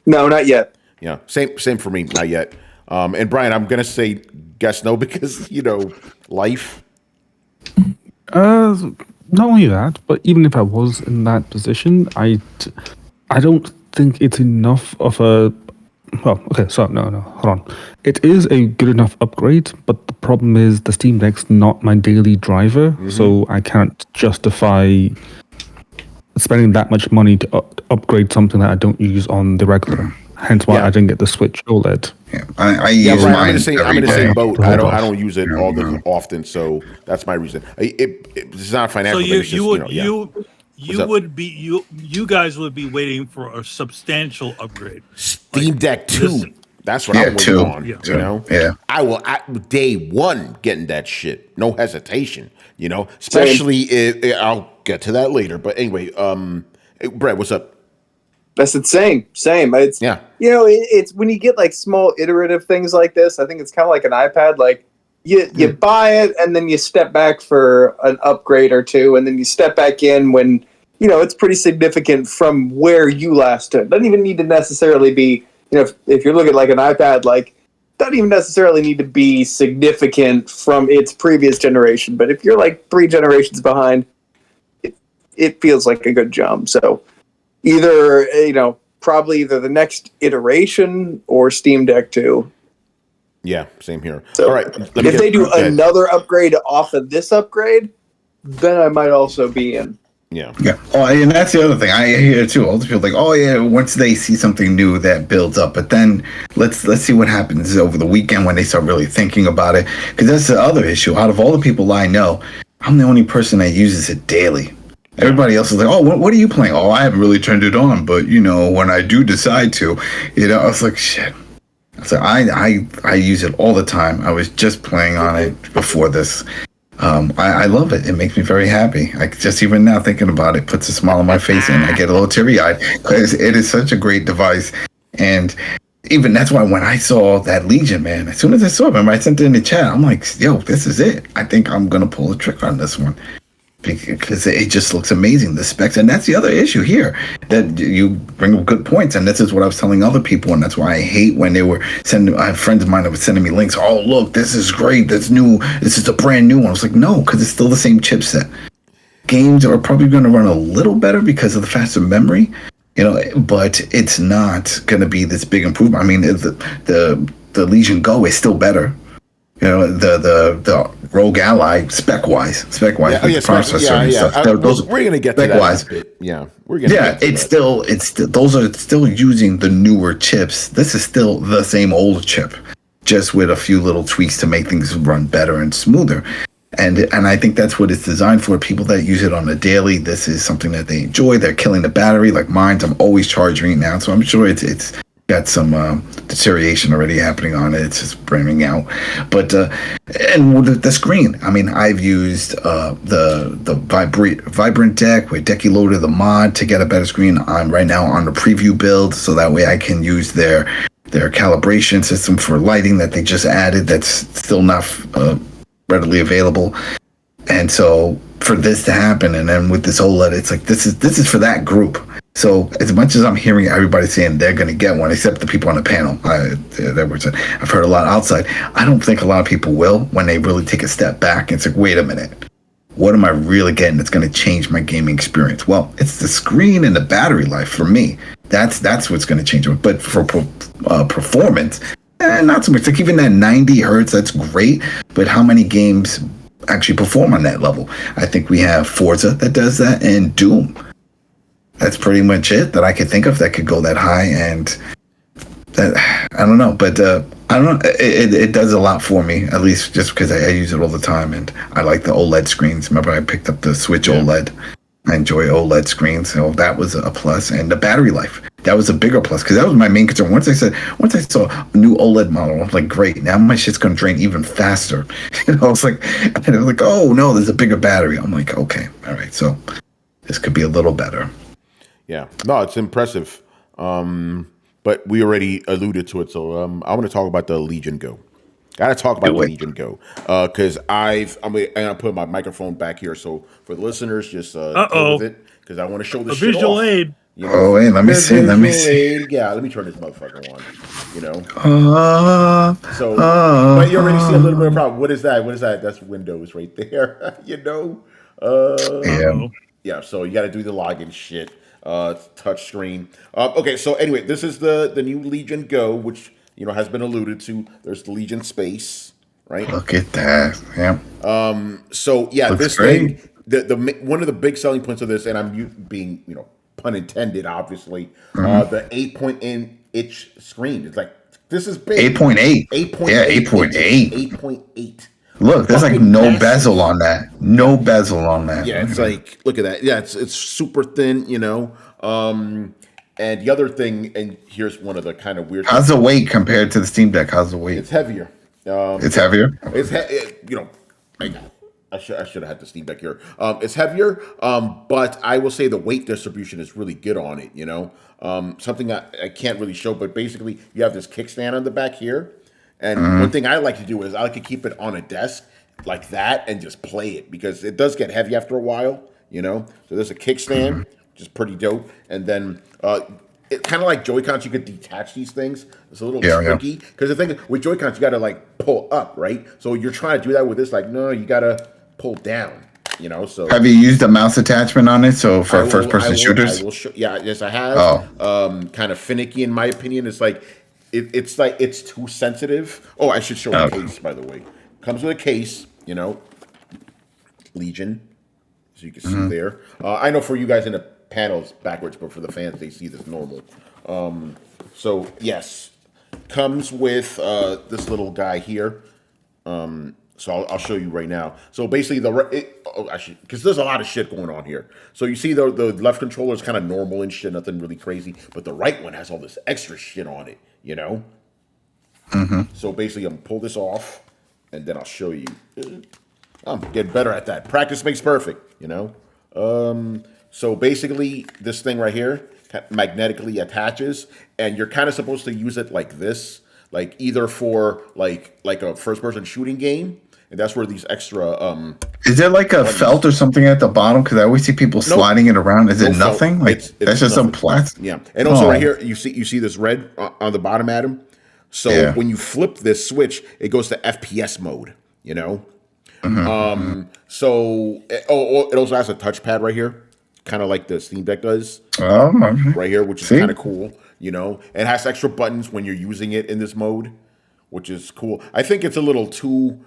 No, not yet. Yeah, same for me, not yet. And Brian, I'm gonna say guess no because life. Not only that, but even if I was in that position, I don't think it's enough of a. Well, okay, so no, hold on. It is a good enough upgrade, but the problem is the Steam Deck's not my daily driver, so I can't justify spending that much money to upgrade something that I don't use on the regular. Hence why I didn't get the Switch OLED. Yeah, I use mine. I'm in the same boat. I don't use it all that often, so that's my reason. It's not financial. So you guys would be waiting for a substantial upgrade. Steam Deck 2. That's what I'm waiting on. Yeah. I will day one getting that shit. No hesitation. Especially if I'll get to that later. But anyway, Brett, what's up? That's the same. It's it's when you get like small iterative things like this. I think it's kind of like an iPad. Like you buy it and then you step back for an upgrade or two, and then you step back in when it's pretty significant from where you last stood. Doesn't even need to necessarily be if you're looking at like an iPad, like doesn't even necessarily need to be significant from its previous generation. But if you're like 3 generations behind, it feels like a good jump. So. Probably either the next iteration or Steam Deck 2. Yeah, same here. So all right. If they do another upgrade off of this upgrade, then I might also be in. Yeah. Oh, and that's the other thing I hear too. All the people like, oh yeah, once they see something new that builds up, but then let's see what happens over the weekend when they start really thinking about it. Because that's the other issue. Out of all the people I know, I'm the only person that uses it daily. Everybody else is like, oh, what are you playing? Oh, I haven't really turned it on, but when I do decide to, I was like, shit. So I use it all the time. I was just playing on it before this. I love it. It makes me very happy. I just even now thinking about it puts a smile on my face and I get a little teary-eyed because it is such a great device. And even that's why when I saw that Legion, man, as soon as I saw it, remember I sent it in the chat. I'm like, yo, this is it. I think I'm gonna pull the trick on this one. because it just looks amazing, the specs. And that's the other issue here, that you bring up good points, and this is what I was telling other people, and that's why I hate when they were sending, I have friends of mine that were sending me links. Oh, look, this is great, this is a brand new one. I was like, no, because it's still the same chipset. Games are probably going to run a little better because of the faster memory, but it's not going to be this big improvement. I mean, the Legion Go is still better. The Rogue Ally spec-wise, with the processor and stuff. We're gonna get to that. Yeah, we're gonna. Yeah, those are still using the newer chips. This is still the same old chip, just with a few little tweaks to make things run better and smoother. And I think that's what it's designed for. People that use it on a daily, this is something that they enjoy. They're killing the battery. Like mine, I'm always charging it now, so I'm sure it's got some deterioration already happening on it. It's just burning out. But and with the screen, I mean, I've used the Vibrant Deck with Decky Loader, the mod, to get a better screen. I'm right now on the preview build, so that way I can use their calibration system for lighting that they just added. That's still not readily available. And so for this to happen, and then with this OLED, it's like this is for that group. So as much as I'm hearing everybody saying they're going to get one, except the people on the panel, I've heard a lot outside. I don't think a lot of people will when they really take a step back and say, wait a minute, what am I really getting that's going to change my gaming experience? Well, it's the screen and the battery life for me. That's what's going to change it. But for performance, not so much. Like even that 90 hertz, that's great. But how many games actually perform on that level? I think we have Forza that does that, and Doom. That's pretty much it that I could think of that could go that high, and that I don't know, but I don't know. It does a lot for me, at least just because I use it all the time, and I like the OLED screens. Remember, I picked up the Switch OLED. I enjoy OLED screens, so that was a plus, and the battery life, that was a bigger plus, because that was my main concern. Once I saw a new OLED model, I was like, great, now my shit's gonna drain even faster. I was like, oh no, there's a bigger battery. I'm like, okay, all right, so this could be a little better. Yeah, no, it's impressive. But we already alluded to it, so I want to talk about the Legion Go. Got to talk about the Legion Go because I'm gonna put my microphone back here, so for the listeners, just deal with it because I want to show the shit visual off. aid. Wait, let me see. Yeah, let me turn this motherfucker on. But you already see a little bit of problem. What is that? That's Windows right there. Yeah. So you got to do the login shit. Touch screen. Okay, so anyway, this is the new Legion Go, which has been alluded to. There's the Legion Space, right? Look at that. Yeah. So yeah, Looks this great. thing, the one of the big selling points of this, and I'm being pun intended, obviously, the 8.8-inch screen. It's like this is big. 8.8. 8.8. Yeah, 8.8. 8.8. Look, there's like no bezel on that. No bezel on that. Yeah, it's like, look at that. Yeah, it's super thin, And the other thing, and here's one of the kind of weird. How's the weight compared to the Steam Deck? How's the weight? It's heavier. It's heavier. I should have had the Steam Deck here. It's heavier, but I will say the weight distribution is really good on it. Something I can't really show, but basically you have this kickstand on the back here. And one thing I like to do is I like to keep it on a desk like that and just play it because it does get heavy after a while, So there's a kickstand, which is pretty dope. And then it kind of like Joy-Cons, you could detach these things. It's a little tricky because the thing with Joy-Cons, you got to like pull up, right? So you're trying to do that with this, like, no, you got to pull down. So have you used a mouse attachment on it? So for first-person shooters, yes, I have. Oh, kind of finicky in my opinion. It's like. It's like it's too sensitive. Oh, I should show the case, by the way. Comes with a case, Legion, so you can see there. I know for you guys in the panels backwards, but for the fans, they see this normal. So yes, comes with this little guy here. So I'll show you right now. So basically, because there's a lot of shit going on here. So you see the left controller is kind of normal and shit, nothing really crazy. But the right one has all this extra shit on it, So basically, I'm gonna pull this off, and then I'll show you. I'm getting better at that. Practice makes perfect, So basically, this thing right here magnetically attaches, and you're kind of supposed to use it like this, like either for like a first-person shooting game. and that's where these extra Is there like a felt or something at the bottom? Because I always see people sliding it around. Is it nothing? Like that's just some plastic. Yeah, and also right here, you see this red on the bottom, Adam. So when you flip this switch, it goes to FPS mode. You know. So it also has a touchpad right here, kind of like the Steam Deck does. Right here, which is kind of cool. You know, it has extra buttons when you're using it in this mode, which is cool. I think it's a little too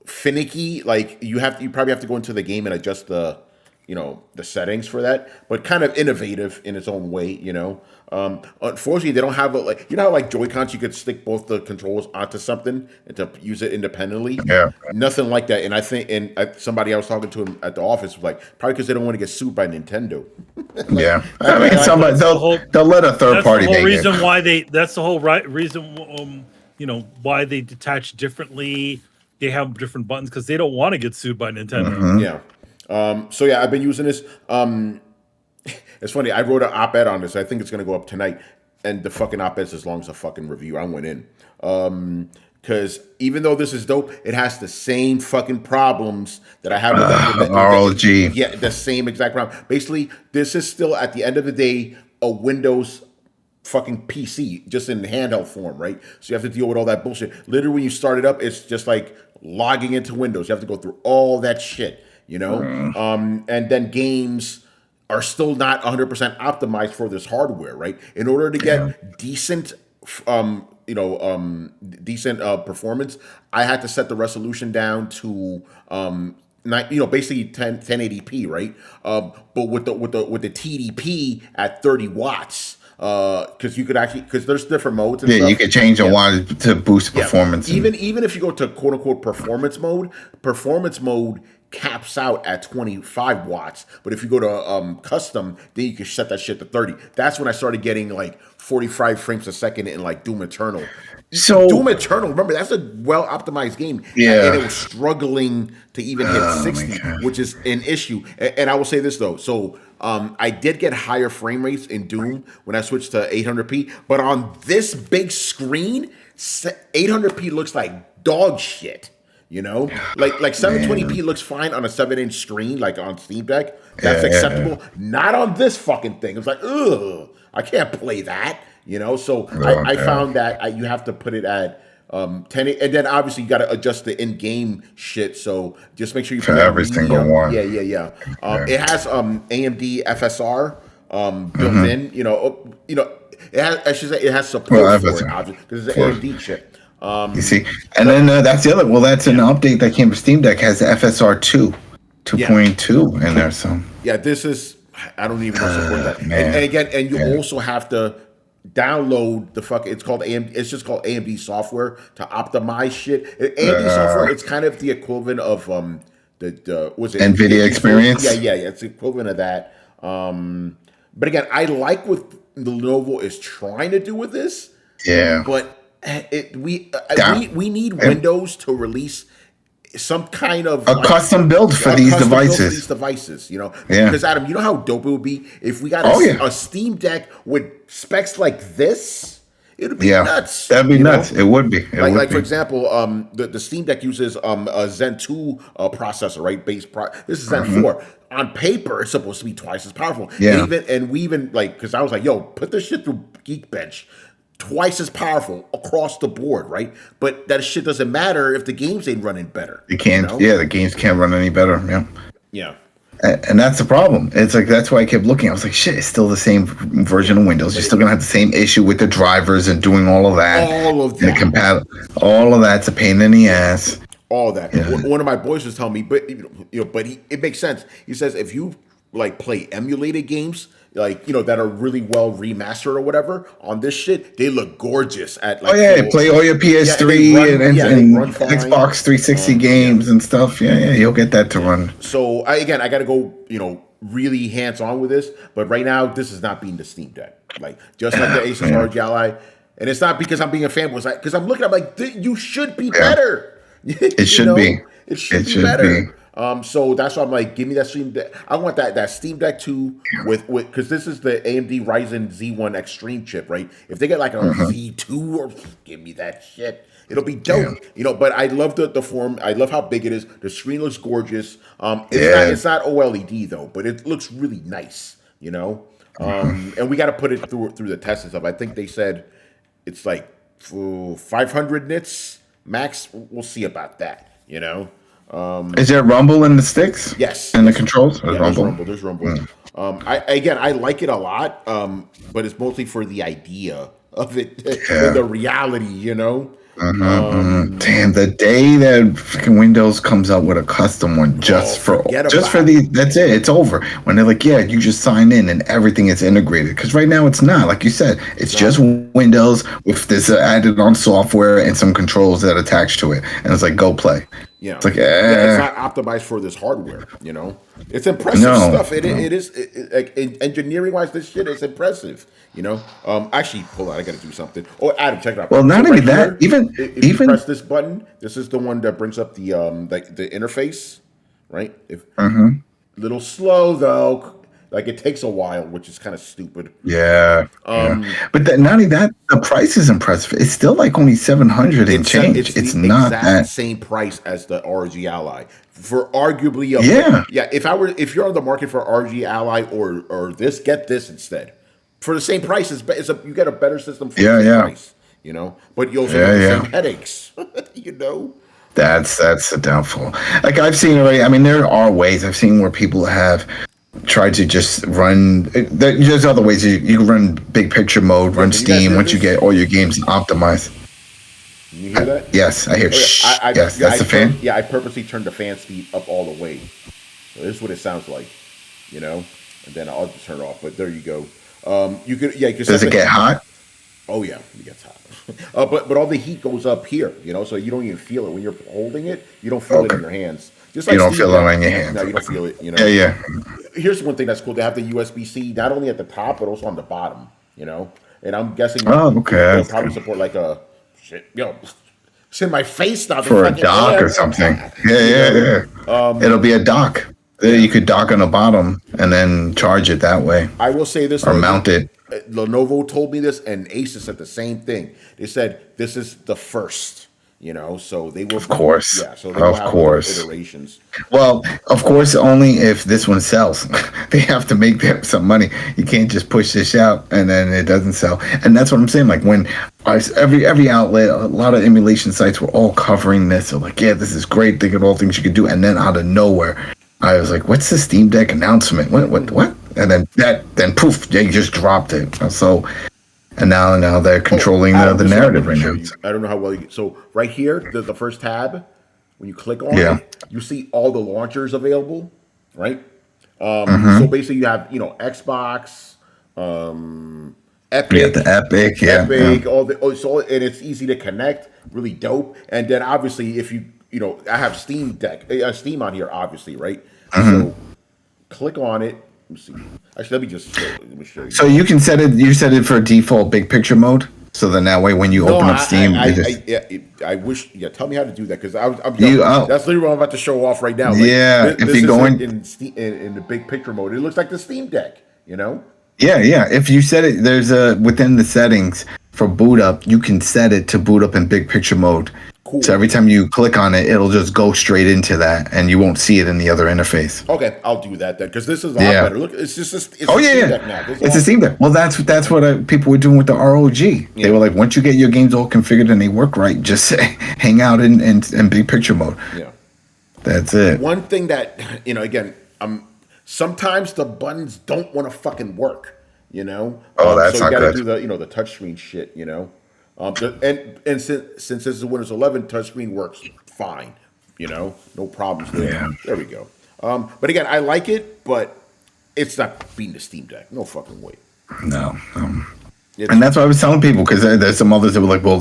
finicky. Like you probably have to go into the game and adjust the settings for that, but kind of innovative in its own way. You know, unfortunately they don't have how like Joy-Cons you could stick both the controls onto something and to use it independently. Yeah, nothing like that. And I think somebody I was talking to him at the office was like, probably because they don't want to get sued by Nintendo. I mean, somebody they'll let a third party. That's the whole reason why That's the whole reason. Why they detach differently. They have different buttons because they don't want to get sued by Nintendo. Yeah. So yeah, I've been using this. It's funny. I wrote an op-ed on this. I think it's going to go up tonight, and the fucking op-ed's as long as a fucking review. I went in because even though this is dope, it has the same fucking problems that I have with ROG. Yeah, the same exact problem. Basically, this is still at the end of the day a Windows fucking PC, just in handheld form, right? So you have to deal with all that bullshit. Literally, when you start it up, it's just like logging into Windows. You have to go through all that shit. You know, and then games are still not 100% optimized for this hardware, right? In order to get decent, decent performance, I had to set the resolution down to, basically 1080p, right? But with the TDP at 30 watts. Because you could because there's different modes. And stuff. You could change the wattage to boost performance. Even if you go to quote unquote performance mode caps out at 25 watts. But if you go to custom, then you can set that shit to 30. That's when I started getting like 45 frames a second in like Doom Eternal. So Doom Eternal, remember that's a well optimized game. Yeah, and it was struggling to even hit 60, which is an issue. And I will say this though, so. I did get higher frame rates in Doom when I switched to 800p, but on this big screen, 800p looks like dog shit. You know, like 720p looks fine on a 7-inch screen, like on Steam Deck. That's acceptable. Not on this fucking thing. It's like, ugh, I can't play that. You know, so I found that you have to put it at 10, and then obviously you got to adjust the in-game shit. So just make sure you put every single one. Yeah. It has AMD FSR built in. It has. I should say it has support for it, obviously, because it's an AMD chip. You see, and then that's the other. Well, that's an update that came to Steam Deck has the FSR 2.2 in there. So this is. I don't even know support that. And again, you also have to download the fuck. It's called AMD. It's just called AMD software to optimize shit. AMD software. It's kind of the equivalent of was it NVIDIA Experience? Yeah. It's the equivalent of that. But again, I like what the Lenovo is trying to do with this. Yeah. But we need Windows to release some kind of custom build for these devices. You know, because Adam, you know how dope it would be if we got a Steam Deck with specs like this. It would be nuts. That'd be nuts. It would be. For example, the Steam Deck uses a Zen 2 processor, right? This is Zen 4. On paper, it's supposed to be twice as powerful. Yeah. And we even because I was like, yo, put this shit through Geekbench. Twice as powerful across the board, right? But that shit doesn't matter if the games ain't running better. It can't. You know? Yeah, the games can't run any better. Yeah. And that's the problem. It's like that's why I kept looking. I was like, shit, it's still the same version of Windows. You're still gonna have the same issue with the drivers and doing all of that. All of that. All of that's a pain in the ass. All of that. Yeah. One of my boys was telling me, but it makes sense. He says if you like play emulated games, like that are really well remastered or whatever on this shit, they look gorgeous at like play all your PS3 and Xbox 360 games and stuff. You'll get that to run. So I gotta go really hands on with this, but right now this is not being the Steam Deck, like just like the Asus ROG Ally, and it's not because I'm being a fanboy, it's because I'm looking, I'm like, you should be better. It should be. It should be better. So that's why I'm like, give me that Steam Deck. I want that Steam Deck 2 with because this is the AMD Ryzen Z1 Extreme chip, right? If they get like a Z2 or give me that shit. It'll be dope, but I love the form. I love how big it is. The screen looks gorgeous. It's not OLED though, but it looks really nice, And we got to put it through the test and stuff. I think they said it's like 500 nits max. We'll see about that, Is there rumble in the sticks? Yes. And the controls? There's rumble. There's rumble. I like it a lot, but it's mostly for the idea of it, the reality, Damn, the day that fucking Windows comes out with a custom one that's it. It's over. When they're like, you just sign in and everything is integrated. Because right now it's not. Like you said, it's just Windows with this added on software and some controls that attach to it. And it's like, go play. It's like, it's not optimized for this hardware, It's impressive stuff. It is engineering wise, this shit is impressive. Actually, hold on, I got to do something. Oh, Adam, check it out. Well, not even that. Even you press this button, this is the one that brings up the the interface, right? Little slow though. Like it takes a while, which is kind of stupid. Yeah. But not only that, the price is impressive. It's still like only $700 and change. It's not that same price as the RG Ally for arguably. If you're on the market for RG Ally or this, get this instead for the same price. You get a better system for the same price. But you also have the same headaches. That's a downfall. Like I've seen already. I mean, there are ways I've seen where people have tried to just run. There's other ways you can run big picture mode, run Steam once you get all your games optimized. You hear that? Yes, I hear. Yes, that's the fan. Yeah, I purposely turned the fan speed up all the way. So this is what it sounds like, and then I'll just turn it off. But there you go. You could. Does it get hot? Oh yeah, it gets hot. But all the heat goes up here, so you don't even feel it when you're holding it. You don't feel it in your hands. Just like you don't feel it on your hands. No, you don't feel it. Yeah. Here's one thing that's cool. They have the USB-C not only at the top but also on the bottom. And I'm guessing. Okay. They'll probably support like a shit. It's in my face now. For a dock or something. Yeah. It'll be a dock. You could dock on the bottom and then charge it that way. I will say this. Or mount it. Lenovo told me this, and Asus said the same thing. They said this is the first. So they will. Of course. Yeah. So they will have iterations. Well, of course, only if this one sells. They have to make some money. You can't just push this out and then it doesn't sell. And that's what I'm saying. Like when every outlet, a lot of emulation sites were all covering this. So like, this is great. Think of all things you could do. And then out of nowhere, I was like, what's the Steam Deck announcement? What? And then poof, they just dropped it. So. And now they're controlling the narrative right now. I don't know how well so right here, the first tab, when you click on it, you see all the launchers available, right? So basically you have, Xbox, Epic. The Epic, all the and it's easy to connect, really dope. And then obviously if I have Steam on here, obviously, right? So click on it. Let me see. Actually, let me show you. So you can set it. You set it for default big picture mode. So then that way, when you open up Steam, I wish. Yeah, tell me how to do that because that's literally what I'm about to show off right now. Like, if you go in the big picture mode, it looks like the Steam Deck. Yeah. If you set it, there's within the settings for boot up, you can set it to boot up in big picture mode. Cool. So every time you click on it, it'll just go straight into that, and you won't see it in the other interface. Okay, I'll do that then, because this is a lot better. Look, it's just Steam Deck now. It's a Steam Deck. Well, that's what people were doing with the ROG. Yeah. They were like, once you get your games all configured and they work right, just hang out in big picture mode. Yeah, that's it. One thing that again, sometimes the buttons don't want to fucking work. Oh, that's so not good. So you got to do the touchscreen shit. And since this is Windows 11, touchscreen works fine. No problems there. Yeah. There we go. But again, I like it, but it's not beating the Steam Deck. No fucking way. No. And that's what I was telling people, because there's some others that were like, well,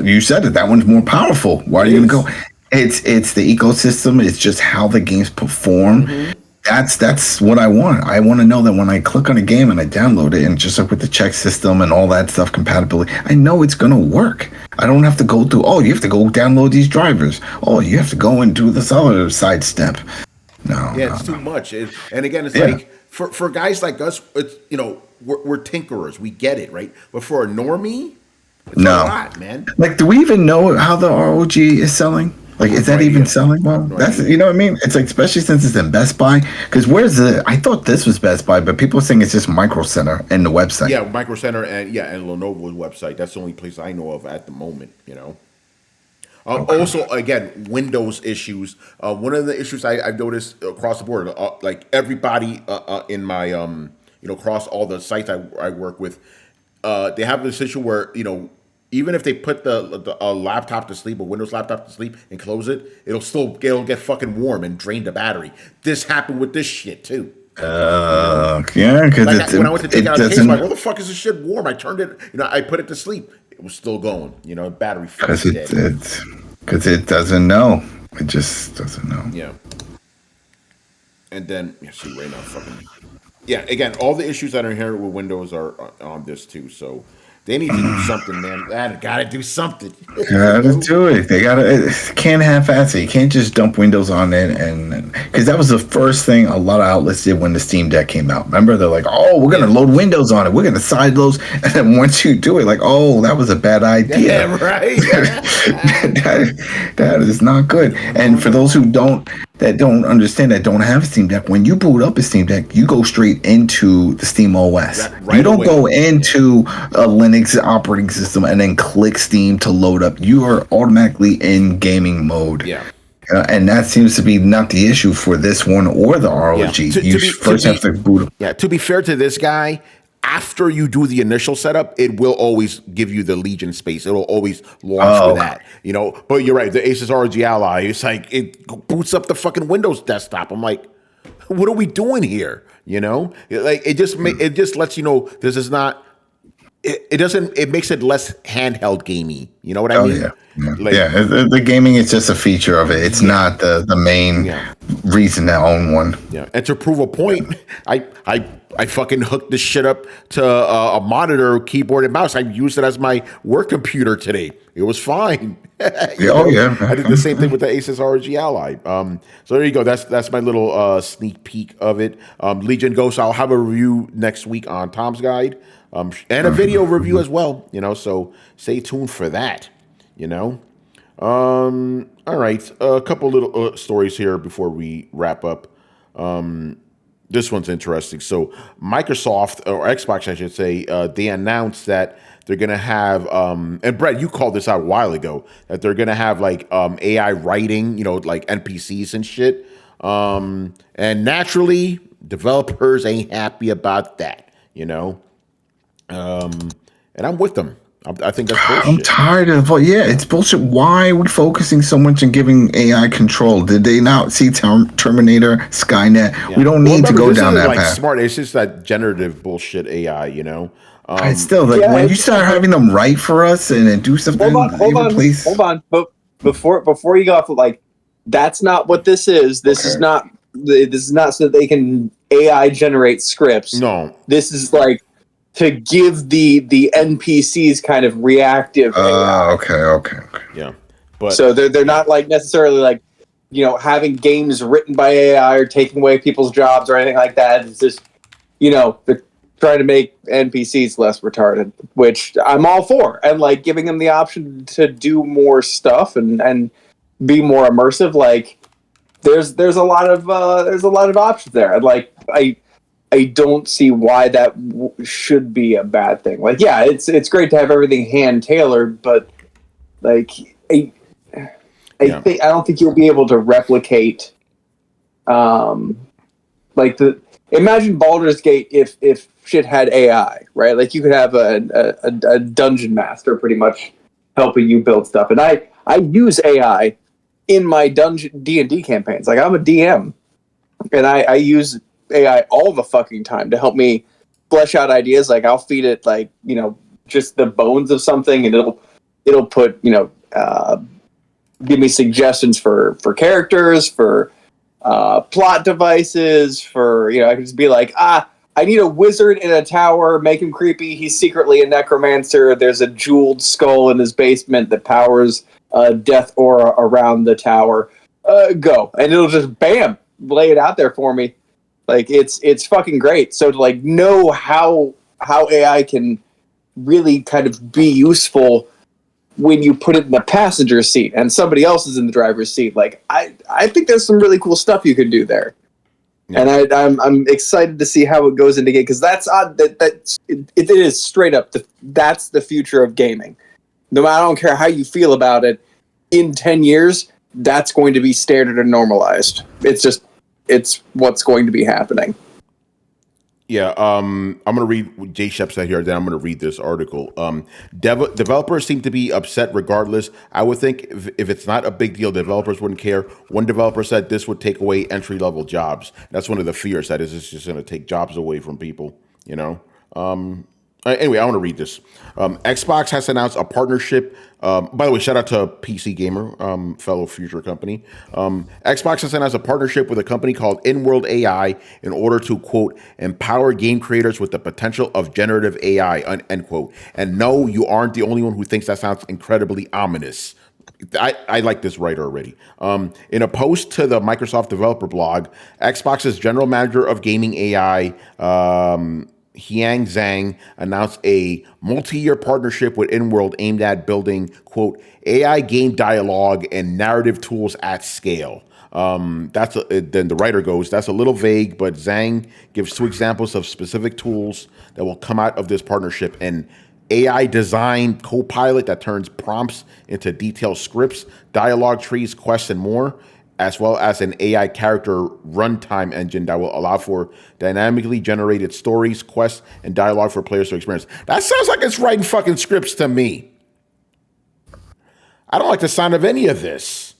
you said it. That one's more powerful. Why are you going to go? It's the ecosystem. It's just how the games perform. That's what I want. I want to know that when I click on a game and I download it, and just like with the check system and all that stuff, compatibility, I know it's gonna work. I don't have to go through. Oh, you have to go download these drivers. Oh, you have to go and do this other side step. No, Yeah, no, it's too no. much. And again, it's Yeah. like for guys like us, it's we're tinkerers. We get it, right? But for a normie, it's a No. lot, man. Like, do we even know how the ROG is selling? Like, is that No even idea. selling well? No That's, idea. you know what I mean? It's like, especially since it's in Best Buy. Because I thought this was Best Buy, but people are saying it's just Micro Center and the website. Yeah, Micro Center and Lenovo's website. That's the only place I know of at the moment. Okay. Also, again, Windows issues. One of the issues I've noticed across the board, like everybody in my across all the sites I work with, they have this issue where even if they put the laptop to sleep, a Windows laptop to sleep, and close it, it'll get fucking warm and drain the battery. This happened with this shit too. Yeah, because Like when I went to take it out a case, I'm doesn't, like, "What the fuck is this shit warm?" I turned it, I put it to sleep. It was still going. Battery fucking dead. because it doesn't know. It just doesn't know. Yeah. And then see right now, fucking Again, all the issues that are inherent with Windows are on this too. So they need to do something, man. They gotta do something. Gotta do it. They can't half-ass it. You can't just dump Windows on it, and because that was the first thing a lot of outlets did when the Steam Deck came out. Remember, they're like, "Oh, we're gonna load Windows on it. We're gonna side loads," and then once you do it, like, "Oh, that was a bad idea." Yeah, right. that is not good. And for those who don't understand, that don't have a Steam Deck, when you boot up a Steam Deck, you go straight into the Steam OS. Right You don't away. go into a Linux operating system and then click Steam to load up. You are automatically in gaming mode. Yeah. And that seems to be not the issue for this one or the ROG. Yeah. You first have to boot up. Yeah, to be fair to this guy, after you do the initial setup, it will always give you the Legion space. It'll always launch with that. But you're right, the Asus ROG Ally, it's like it boots up the fucking Windows desktop. I'm like, what are we doing here? Like it just lets you know this is not. It makes it less handheld gamey. You know what I mean? Yeah. Like, The gaming is just a feature of it. It's not the main reason to own one. Yeah, and to prove a point, I fucking hooked this shit up to a monitor, keyboard, and mouse. I used it as my work computer today. It was fine. I did the same thing with the Asus ROG Ally. So there you go. That's my little sneak peek of it. Legion Go. So I'll have a review next week on Tom's Guide, and a video review as well. So stay tuned for that. All right. A couple little stories here before we wrap up. This one's interesting. So Microsoft, or Xbox, I should say, they announced that they're going to have, and Brett, you called this out a while ago, that they're going to have like AI writing, like NPCs and shit. And naturally, developers ain't happy about that, and I'm with them. I think that's bullshit. I'm tired of it's bullshit. Why are we focusing so much on giving AI control? Did they not see Terminator, Skynet? Yeah. We don't need to go down that path. Smart. It's just that generative bullshit AI. It's still when you start having them write for us and then do something. Hold on. But before you go off, that's not what this is. This is not. This is not so that they can AI generate scripts. No. This is to give the NPCs kind of reactive. Okay. Yeah, but so they're not necessarily having games written by AI or taking away people's jobs or anything like that. It's just they're trying to make NPCs less retarded, which I'm all for, and giving them the option to do more stuff and be more immersive. There's a lot of options there, and I don't see why that should be a bad thing. It's great to have everything hand tailored, but I don't think you'll be able to replicate imagine Baldur's Gate if shit had AI, right? You could have a dungeon master pretty much helping you build stuff, and I use AI in my dungeon D&D campaigns. I'm a DM, and I use AI all the fucking time to help me flesh out ideas. I'll feed it just the bones of something, and it'll put give me suggestions for characters, for plot devices for, I could just be like, I need a wizard in a tower, make him creepy. He's secretly a necromancer. There's a jeweled skull in his basement that powers death aura around the tower. Go. And it'll just, bam, lay it out there for me. Like, it's fucking great. So to, like, know how AI can really kind of be useful when you put it in the passenger seat and somebody else is in the driver's seat. Like, I think there's some really cool stuff you can do there. Yeah. And I'm excited to see how it goes into game, because that's odd. It is straight up. That's the future of gaming. No matter, I don't care how you feel about it. In 10 years, that's going to be standard and normalized. It's what's going to be happening. Yeah, I'm going to read what Jay Shep said here, then I'm going to read this article. Developers seem to be upset regardless. I would think if it's not a big deal, developers wouldn't care. One developer said this would take away entry-level jobs. That's one of the fears, that is it's just going to take jobs away from people, Anyway, I want to read this. Xbox has announced a partnership. By the way, shout out to PC Gamer, fellow future company. Xbox has announced a partnership with a company called In-World AI in order to, quote, empower game creators with the potential of generative AI, end quote. And no, you aren't the only one who thinks that sounds incredibly ominous. I like this writer already. In a post to the Microsoft developer blog, Xbox's general manager of gaming AI, Hyang Zhang, announced a multi-year partnership with InWorld aimed at building, quote, AI game dialogue and narrative tools at scale. Then the writer goes, that's a little vague, but Zhang gives 2 examples of specific tools that will come out of this partnership: an AI design co-pilot that turns prompts into detailed scripts, dialogue trees, quests, and more, as well as an AI character runtime engine that will allow for dynamically generated stories, quests, and dialogue for players to experience. That sounds like it's writing fucking scripts to me. I don't like the sound of any of this.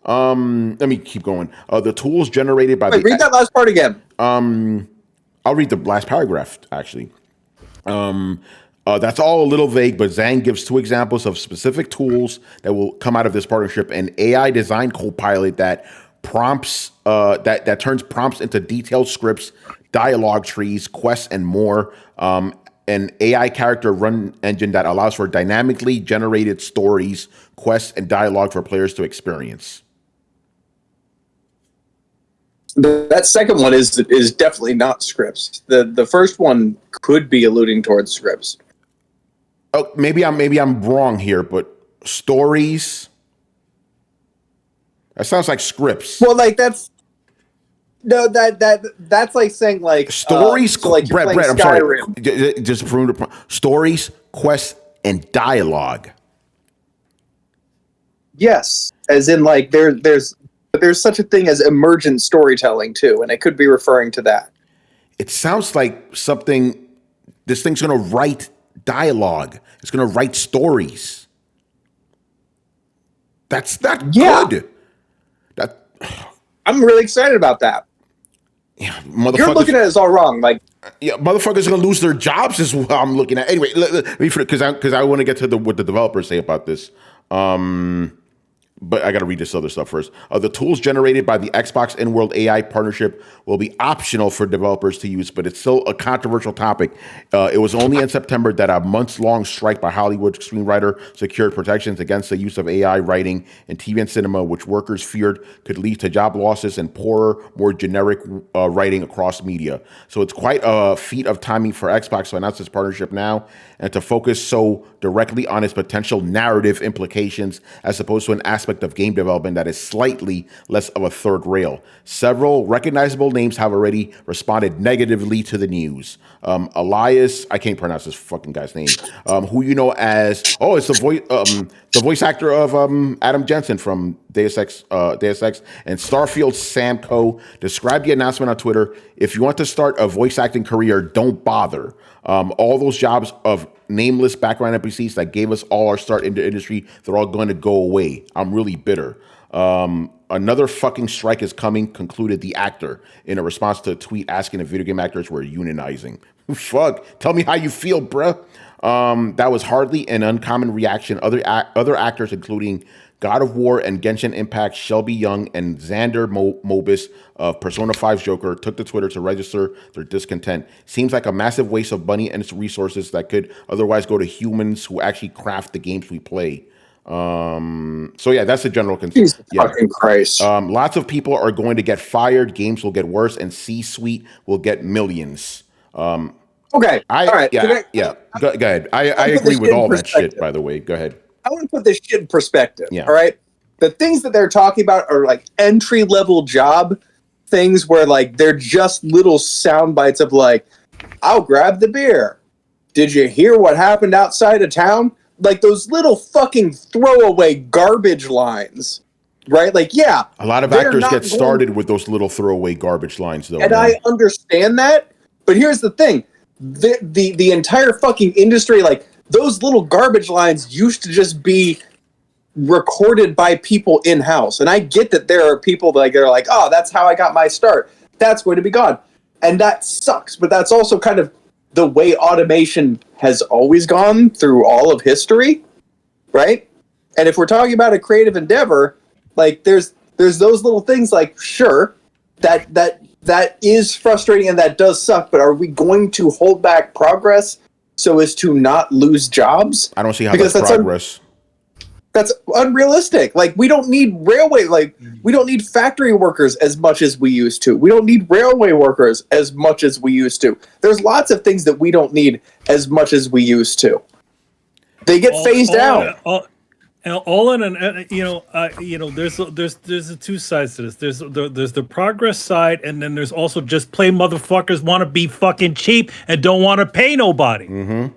Let me keep going. The tools generated by read that last part again. I'll read the last paragraph, actually. That's all a little vague, but Zhang gives 2 examples of specific tools that will come out of this partnership: an AI design co-pilot that turns prompts into detailed scripts, dialogue trees, quests, and more. An AI character run engine that allows for dynamically generated stories, quests, and dialogue for players to experience. That second one is definitely not scripts. The first one could be alluding towards scripts. Oh, maybe I'm wrong here, but stories. That sounds like scripts. Well, like that's like saying like stories. So like Brett, I'm sorry. Just prove the stories, quests, and dialogue. Yes, as in like there's such a thing as emergent storytelling too, and it could be referring to that. It sounds like something. This thing's going to write dialogue. It's going to write stories. That's not good. I'm really excited about that. Yeah, you're looking at it as all wrong. Like, yeah, motherfuckers are going to lose their jobs is what I'm looking at. Anyway, because I want to get to what the developers say about this. But I got to read this other stuff first. The tools generated by the Xbox In-World AI partnership will be optional for developers to use, but it's still a controversial topic. It was only in September that a months-long strike by Hollywood screenwriter secured protections against the use of AI writing in TV and cinema, which workers feared could lead to job losses and poorer, more generic writing across media. So it's quite a feat of timing for Xbox to announce this partnership now and to focus so directly on its potential narrative implications as opposed to an aspect of game development that is slightly less of a third rail. Several recognizable names have already responded negatively to the news. Elias, I can't pronounce this fucking guy's name, who you know as, it's the voice actor of Adam Jensen from Deus Ex, and Starfield Sam Coe, described the announcement on Twitter: if you want to start a voice acting career, don't bother. All those jobs of nameless background NPCs that gave us all our start in the industry, they're all going to go away. I'm really bitter. Another fucking strike is coming, concluded the actor in a response to a tweet asking if video game actors were unionizing. Fuck, tell me how you feel, bruh. That was hardly an uncommon reaction. Other actors, including God of War and Genshin Impact, Shelby Young and Xander Mobus of Persona 5 Joker took to Twitter to register their discontent. Seems like a massive waste of money and its resources that could otherwise go to humans who actually craft the games we play. So yeah, that's the general concern. Jesus fucking Christ. Lots of people are going to get fired, games will get worse, and C-suite will get millions. Okay. All right. Go ahead. I agree with all that shit, by the way. Go ahead. I want to put this shit in perspective. Yeah. All right. The things that they're talking about are like entry level job things where like they're just little sound bites of like, I'll grab the beer. Did you hear what happened outside of town? Like those little fucking throwaway garbage lines. Right? Like, yeah. A lot of actors get started with those little throwaway garbage lines, though. And I understand that. But here's the thing. The entire fucking industry, like, those little garbage lines used to just be recorded by people in-house. And I get that there are people that are like, oh, that's how I got my start. That's going to be gone. And that sucks. But that's also kind of the way automation has always gone through all of history, right? And if we're talking about a creative endeavor, like there's those little things like, sure, that is frustrating and that does suck, but are we going to hold back progress so as to not lose jobs? I don't see how that's progress. That's unrealistic. Like, we don't need we don't need factory workers as much as we used to. We don't need railway workers as much as we used to. There's lots of things that we don't need as much as we used to. They get phased out. All in, and there's the two sides to this. There's the progress side, and then there's also just plain motherfuckers want to be fucking cheap and don't want to pay nobody. Mm-hmm.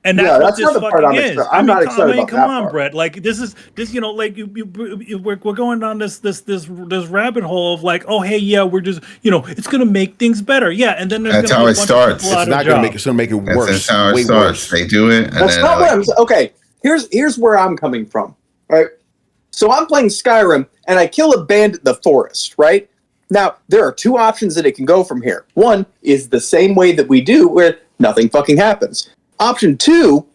And that's what this fucking is. I'm not excited about that. Come on, Brett. Like this, like we're going down this rabbit hole of like, oh hey, yeah, we're just it's gonna make things better, yeah, and then that's how it starts. It's not gonna make it's gonna make it worse. That's how it starts. They do it. And that's not what I'm saying. Okay. Here's where I'm coming from, right? So I'm playing Skyrim, and I kill a bandit in the forest, right? Now, there are two options that it can go from here. One is the same way that we do, where nothing fucking happens. Option two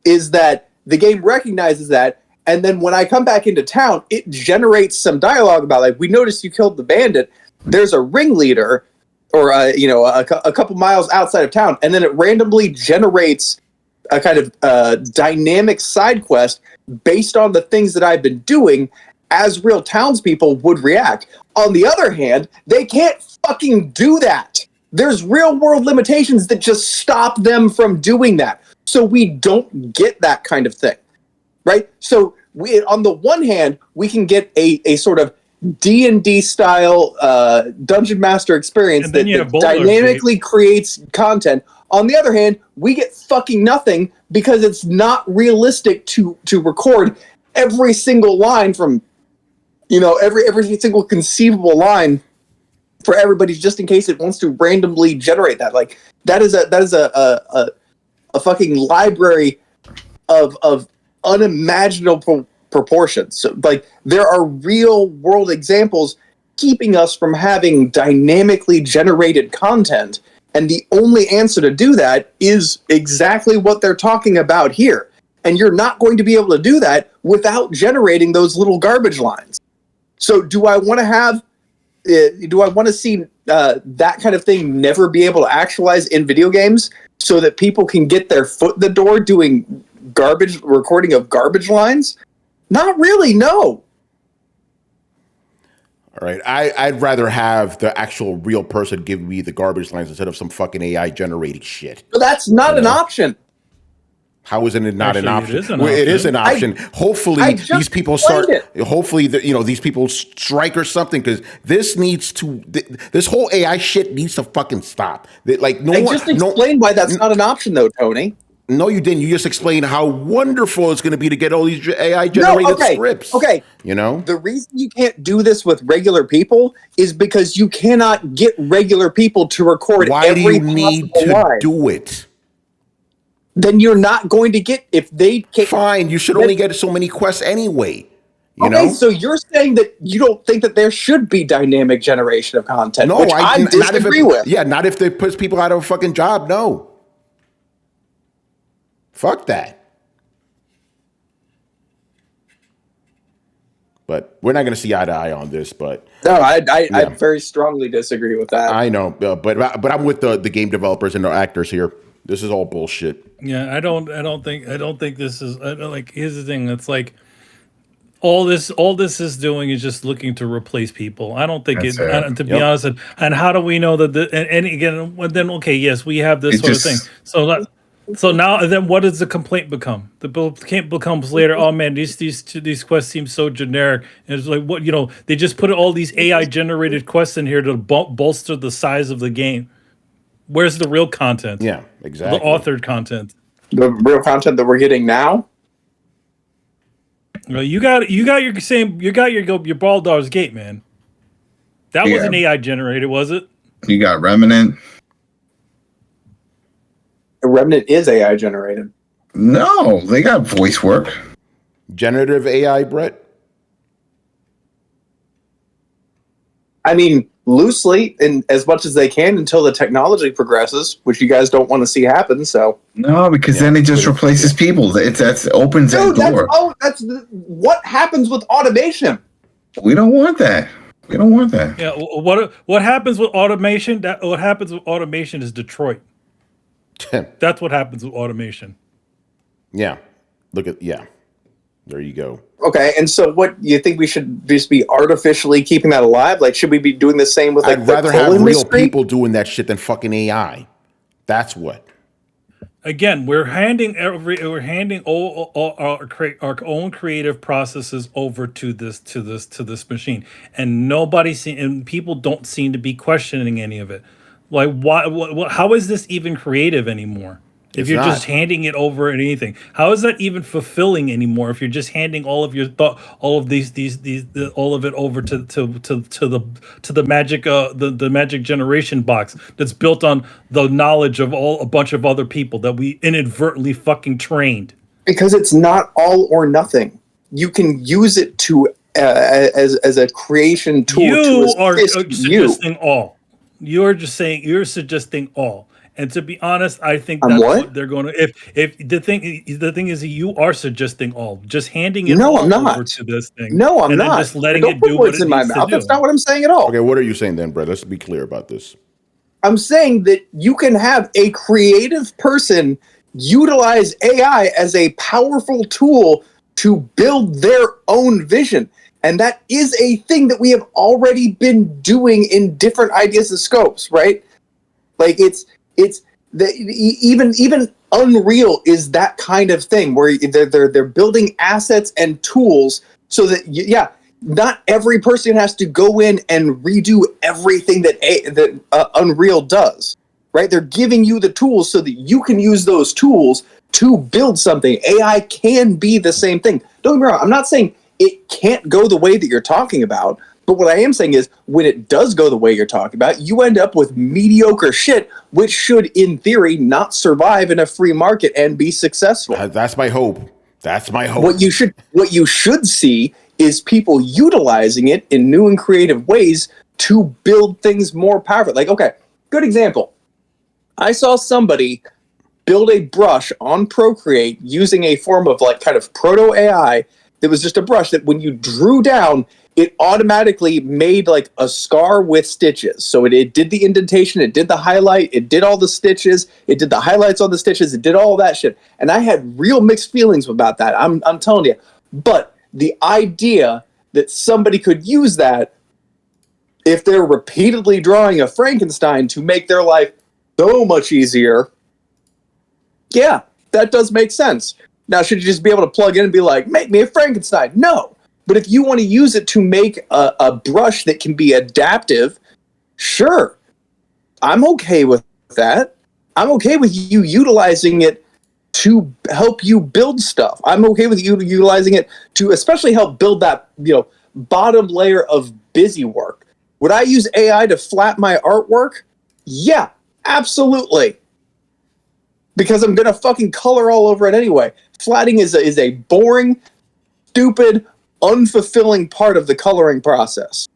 is that the game recognizes that, and then when I come back into town, it generates some dialogue about, like, we noticed you killed the bandit. There's a ringleader, or, a couple miles outside of town, and then it randomly generates a kind of dynamic side quest based on the things that I've been doing as real townspeople would react. On the other hand, they can't fucking do that. There's real world limitations that just stop them from doing that. So we don't get that kind of thing, right? So on the one hand, we can get a sort of D&D style dungeon master experience that dynamically creates content. On the other hand, we get fucking nothing because it's not realistic to record every single line from, every single conceivable line for everybody, just in case it wants to randomly generate that. Like that is a fucking library of unimaginable proportions. So, like, there are real world examples keeping us from having dynamically generated content. And the only answer to do that is exactly what they're talking about here. And you're not going to be able to do that without generating those little garbage lines. So do I want to see that kind of thing never be able to actualize in video games so that people can get their foot in the door doing recording of garbage lines? Not really, no. All right, I'd rather have the actual real person give me the garbage lines instead of some fucking AI generated shit. But that's not an option. How is it not an option? It is an option. Hopefully, these people start. Hopefully, these people strike or something, because this needs to. This whole AI shit needs to fucking stop. I just explained why that's not an option, though, Tony. No, you didn't. You just explained how wonderful it's going to be to get all these AI generated scripts. Okay. The reason you can't do this with regular people is because you cannot get regular people to record every possible line. Why do you need to do it? Then you're not going to get, if they can't. Fine, you should only get so many quests anyway. You know? So you're saying that you don't think that there should be dynamic generation of content, which I disagree with. Yeah, not if it puts people out of a fucking job, no. Fuck that. But we're not going to see eye to eye on this. But no, I very strongly disagree with that. I know, but I'm with the game developers and the actors here. This is all bullshit. Yeah, I don't think this is like. Here's the thing. It's like all this is doing is just looking to replace people. I don't think to be honest. And how do we know that? And again, then okay, yes, we have this sort of thing. So now, then, what does the complaint become? The complaint becomes later. Oh man, these quests seem so generic. And it's like what they just put all these AI generated quests in here to bolster the size of the game. Where's the real content? Yeah, exactly. The authored content. The real content that we're getting now. Well, you got your Baldur's Gate, man. That wasn't AI generated, was it? You got Remnant. Remnant is AI generated. No, they got voice work. Generative AI, Brett? I mean, loosely, and as much as they can until the technology progresses, which you guys don't want to see happen. So no, because then it just replaces people. That opens that door. That's what happens with automation. We don't want that. We don't want that. Yeah. What happens with automation? What happens with automation is Detroit. That's what happens with automation. Yeah. There you go. Okay, and so what you think we should just be artificially keeping that alive? Like, should we be doing the same with like I'd rather have real people doing that shit than fucking AI. That's what. Again, we're handing all our own creative processes over to this machine, and people don't seem to be questioning any of it. Like, why? How is this even creative anymore? If you're just handing it over and anything, how is that even fulfilling anymore? If you're just handing all of your thought, all of all of it over to the magic the magic generation box that's built on the knowledge of a bunch of other people that we inadvertently fucking trained. Because it's not all or nothing. You can use it to as a creation tool. You are suggesting all. You're suggesting all. And to be honest, I think that's what they're going to. If the thing is, you are suggesting all, just handing it over to this thing. No, I'm not. Just letting it do what it needs to do. That's not what I'm saying at all. Okay, what are you saying then, Brett? Let's be clear about this. I'm saying that you can have a creative person utilize AI as a powerful tool to build their own vision. And that is a thing that we have already been doing in different ideas and scopes, right? Like even Unreal is that kind of thing where they're building assets and tools so that not every person has to go in and redo everything that Unreal does, right? They're giving you the tools so that you can use those tools to build something. AI can be the same thing. Don't get me wrong. I'm not saying it can't go the way that you're talking about. But what I am saying is, when it does go the way you're talking about, you end up with mediocre shit, which should, in theory, not survive in a free market and be successful. That's my hope. That's my hope. What you should see is people utilizing it in new and creative ways to build things more powerful. Like, okay, good example. I saw somebody build a brush on Procreate using a form of like kind of proto AI that was just a brush that when you drew down, it automatically made like a scar with stitches. So it did the indentation, it did the highlight, it did all the stitches, it did the highlights on the stitches, it did all that shit. And I had real mixed feelings about that. I'm telling you. But the idea that somebody could use that if they're repeatedly drawing a Frankenstein to make their life so much easier, yeah, that does make sense. Now, should you just be able to plug in and be like, make me a Frankenstein? No. But if you want to use it to make a brush that can be adaptive, sure. I'm okay with that. I'm okay with you utilizing it to help you build stuff. I'm okay with you utilizing it to especially help build that, bottom layer of busy work. Would I use AI to flat my artwork? Yeah, absolutely. Because I'm going to fucking color all over it anyway. Flatting is a boring, stupid, unfulfilling part of the coloring process.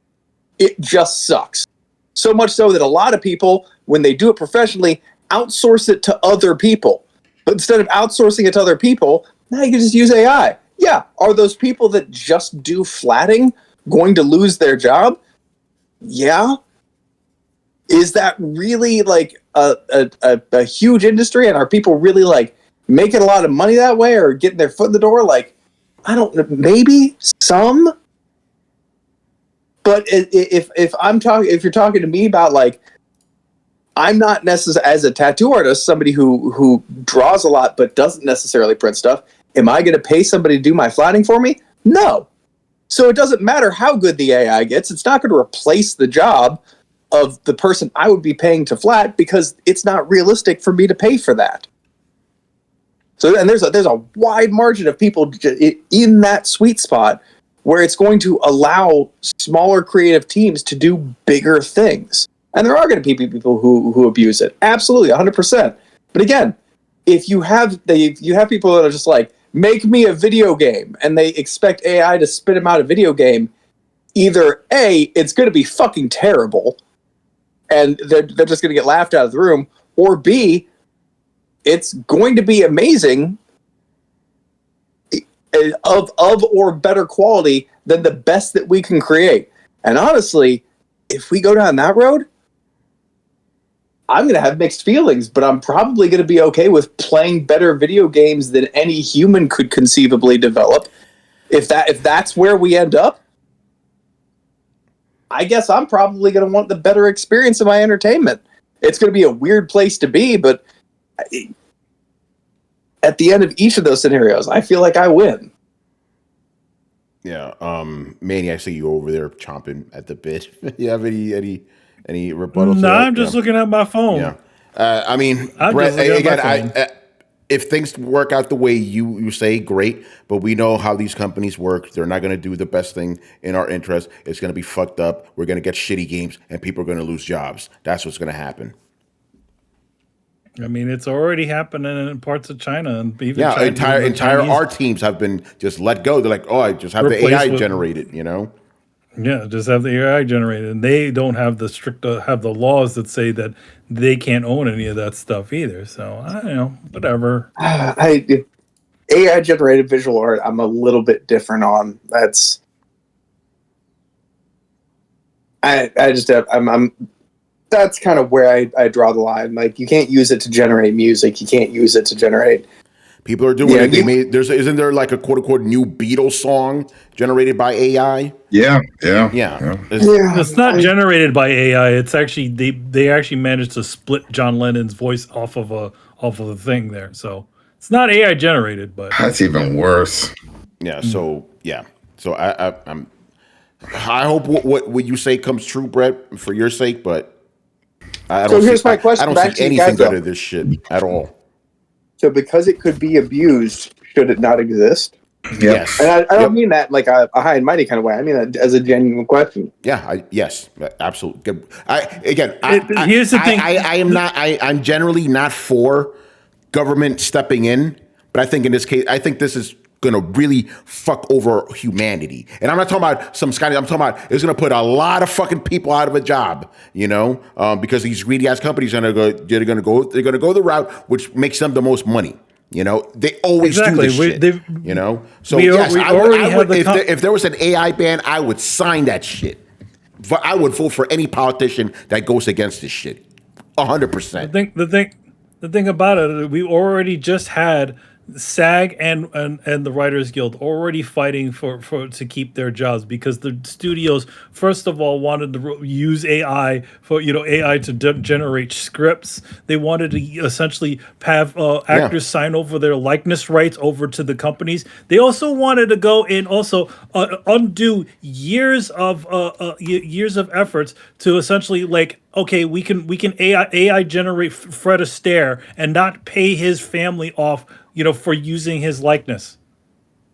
It just sucks. So much so that a lot of people, when they do it professionally, outsource it to other people. But instead of outsourcing it to other people, now you can just use AI. Yeah, yeah, are those people that just do flatting going to lose their job? Yeah. Is that really like a huge industry, and are people really like making a lot of money that way or getting their foot in the door? Like, I don't know, maybe some. But if you're talking to me about like, I'm not necessarily, as a tattoo artist, somebody who draws a lot but doesn't necessarily print stuff. Am I going to pay somebody to do my flatting for me? No. So it doesn't matter how good the AI gets. It's not going to replace the job of the person I would be paying to flat, because it's not realistic for me to pay for that. So, and there's a wide margin of people in that sweet spot where it's going to allow smaller creative teams to do bigger things. And there are going to be people who abuse it. Absolutely, 100%. But again, if you have people that are just like, make me a video game, and they expect AI to spit them out a video game, either A, it's going to be fucking terrible, and they're just going to get laughed out of the room, or B, it's going to be amazing, of or better quality than the best that we can create. And honestly, if we go down that road, I'm going to have mixed feelings, but I'm probably going to be okay with playing better video games than any human could conceivably develop. If that's where we end up, I guess I'm probably going to want the better experience of my entertainment. It's going to be a weird place to be, but at the end of each of those scenarios, I feel like I win. Yeah, Manny, I see you over there chomping at the bit. You have any rebuttals? No, I'm just looking at my phone. Yeah, I mean, I'm Brett, just looking at my again, phone. if things work out the way you say, great. But we know how these companies work. They're not going to do the best thing in our interest. It's going to be fucked up. We're going to get shitty games, and people are going to lose jobs. That's what's going to happen. I mean, it's already happening in parts of China, and even Yeah, China, entire art teams have been just let go. They're like, oh, I just have the AI generated, you know? Yeah, just have the AI generated, and they don't have the laws that say that they can't own any of that stuff either. So I don't know, whatever. AI generated visual art, I'm a little bit different on. That's that's kind of where I draw the line. Like, you can't use it to generate music. You can't use it to generate. People are doing it. Isn't there like a quote unquote new Beatles song generated by AI? Yeah. It's not generated by AI. It's actually they actually managed to split John Lennon's voice off of a thing there. So it's not AI generated, but that's even worse. Yeah. So yeah. So I hope what you say comes true, Brett, for your sake. But here's my question. I don't see anything good of this shit at all. So because it could be abused, should it not exist? Yes. And I don't mean that like a high and mighty kind of way. I mean that as a genuine question. Yeah. Yes. Absolutely. Here's the thing. I'm generally not for government stepping in, but I think in this case, this is going to really fuck over humanity. And I'm not talking about some Scotty. I'm talking about it's going to put a lot of fucking people out of a job, you know, because these greedy ass companies are going to go the route which makes them the most money. You know, they always do this shit. You know, so yes, if there was an AI ban, I would sign that shit. I would vote for any politician that goes against this shit, 100%. The thing about it, we already just had SAG and the Writers Guild already fighting for to keep their jobs, because the studios first of all wanted to use AI for AI to generate scripts. They wanted to essentially have actors sign over their likeness rights over to the companies. They also wanted to go and also undo years of efforts to essentially like, okay, we can AI generate Fred Astaire and not pay his family off, for using his likeness.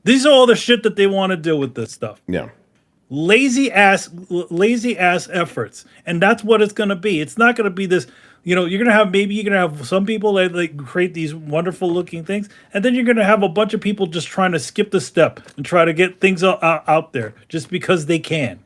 These are all the shit that they want to do with this stuff. Yeah. Lazy ass efforts. And that's what it's going to be. It's not going to be this, you're going to have some people that like create these wonderful looking things. And then you're going to have a bunch of people just trying to skip the step and try to get things out there just because they can.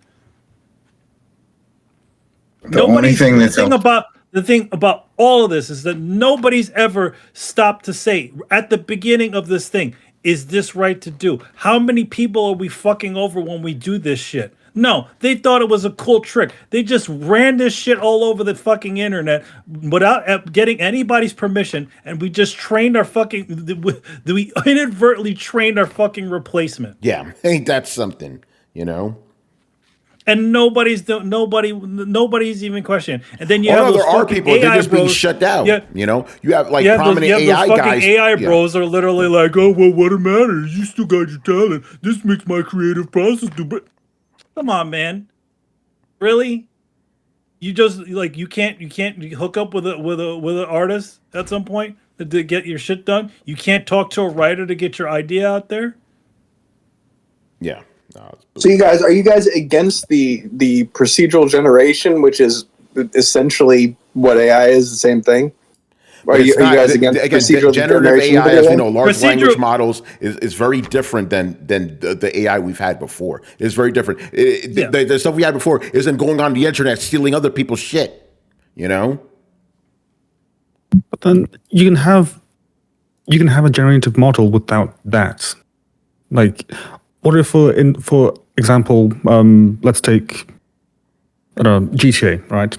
The thing about all of this is that nobody's ever stopped to say at the beginning of this thing, is this right to do? How many people are we fucking over when we do this shit? No, they thought it was a cool trick. They just ran this shit all over the fucking internet without getting anybody's permission, and we just trained our fucking. We inadvertently trained our fucking replacement. Yeah, ain't that something, you know? And nobody's even questioning. And then you have there those are people. AI They're just being bros. shut down. Yeah. You know, you have like Yeah, prominent those AI fucking guys. AI bros are literally like, oh, well, what it matters? You still got your talent. This makes my creative process do. But come on, man, really? You just like you can't hook up with an artist at some point to get your shit done. You can't talk to a writer to get your idea out there. Yeah. So are you guys against the procedural generation, which is essentially what AI is, the same thing? Are you guys against procedural generative generation? AI, as we know, large language models is very different than the AI we've had before. It's very different. The stuff we had before isn't going on the internet stealing other people's shit. You know. But then you can have a generative model without that. Like, what if, for example, let's take GTA, right?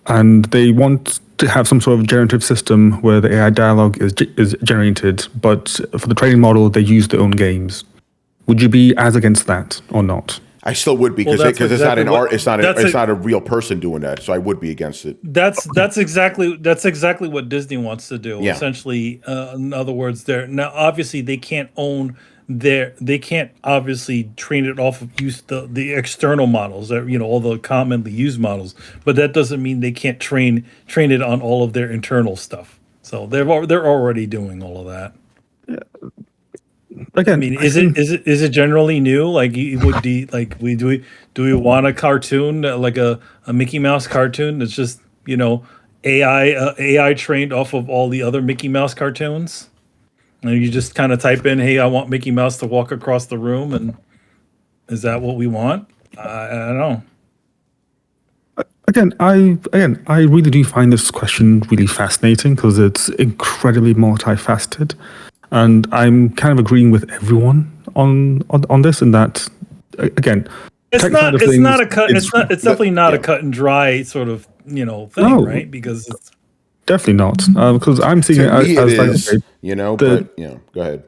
And they want to have some sort of generative system where the AI dialogue is generated, but for the training model, they use their own games. Would you be as against that or not? I still would be because it's not an art. It's not a real person doing that. So I would be against it. That's exactly what Disney wants to do. Yeah. Essentially, in other words, now obviously they can't obviously train it off of the external models that all the commonly used models, but that doesn't mean they can't train it on all of their internal stuff. So they're already doing all of that. Again, I mean, is it generally new? Like, do we want a cartoon like a Mickey Mouse cartoon that's just AI trained off of all the other Mickey Mouse cartoons? And you just kind of type in, "Hey, I want Mickey Mouse to walk across the room," and is that what we want? I don't know. Again, I really do find this question really fascinating because it's incredibly multifaceted, and I'm kind of agreeing with everyone on this. In that, again, it's definitely not a cut and dry sort of thing, right? Because it's definitely not, because I'm seeing it as go ahead.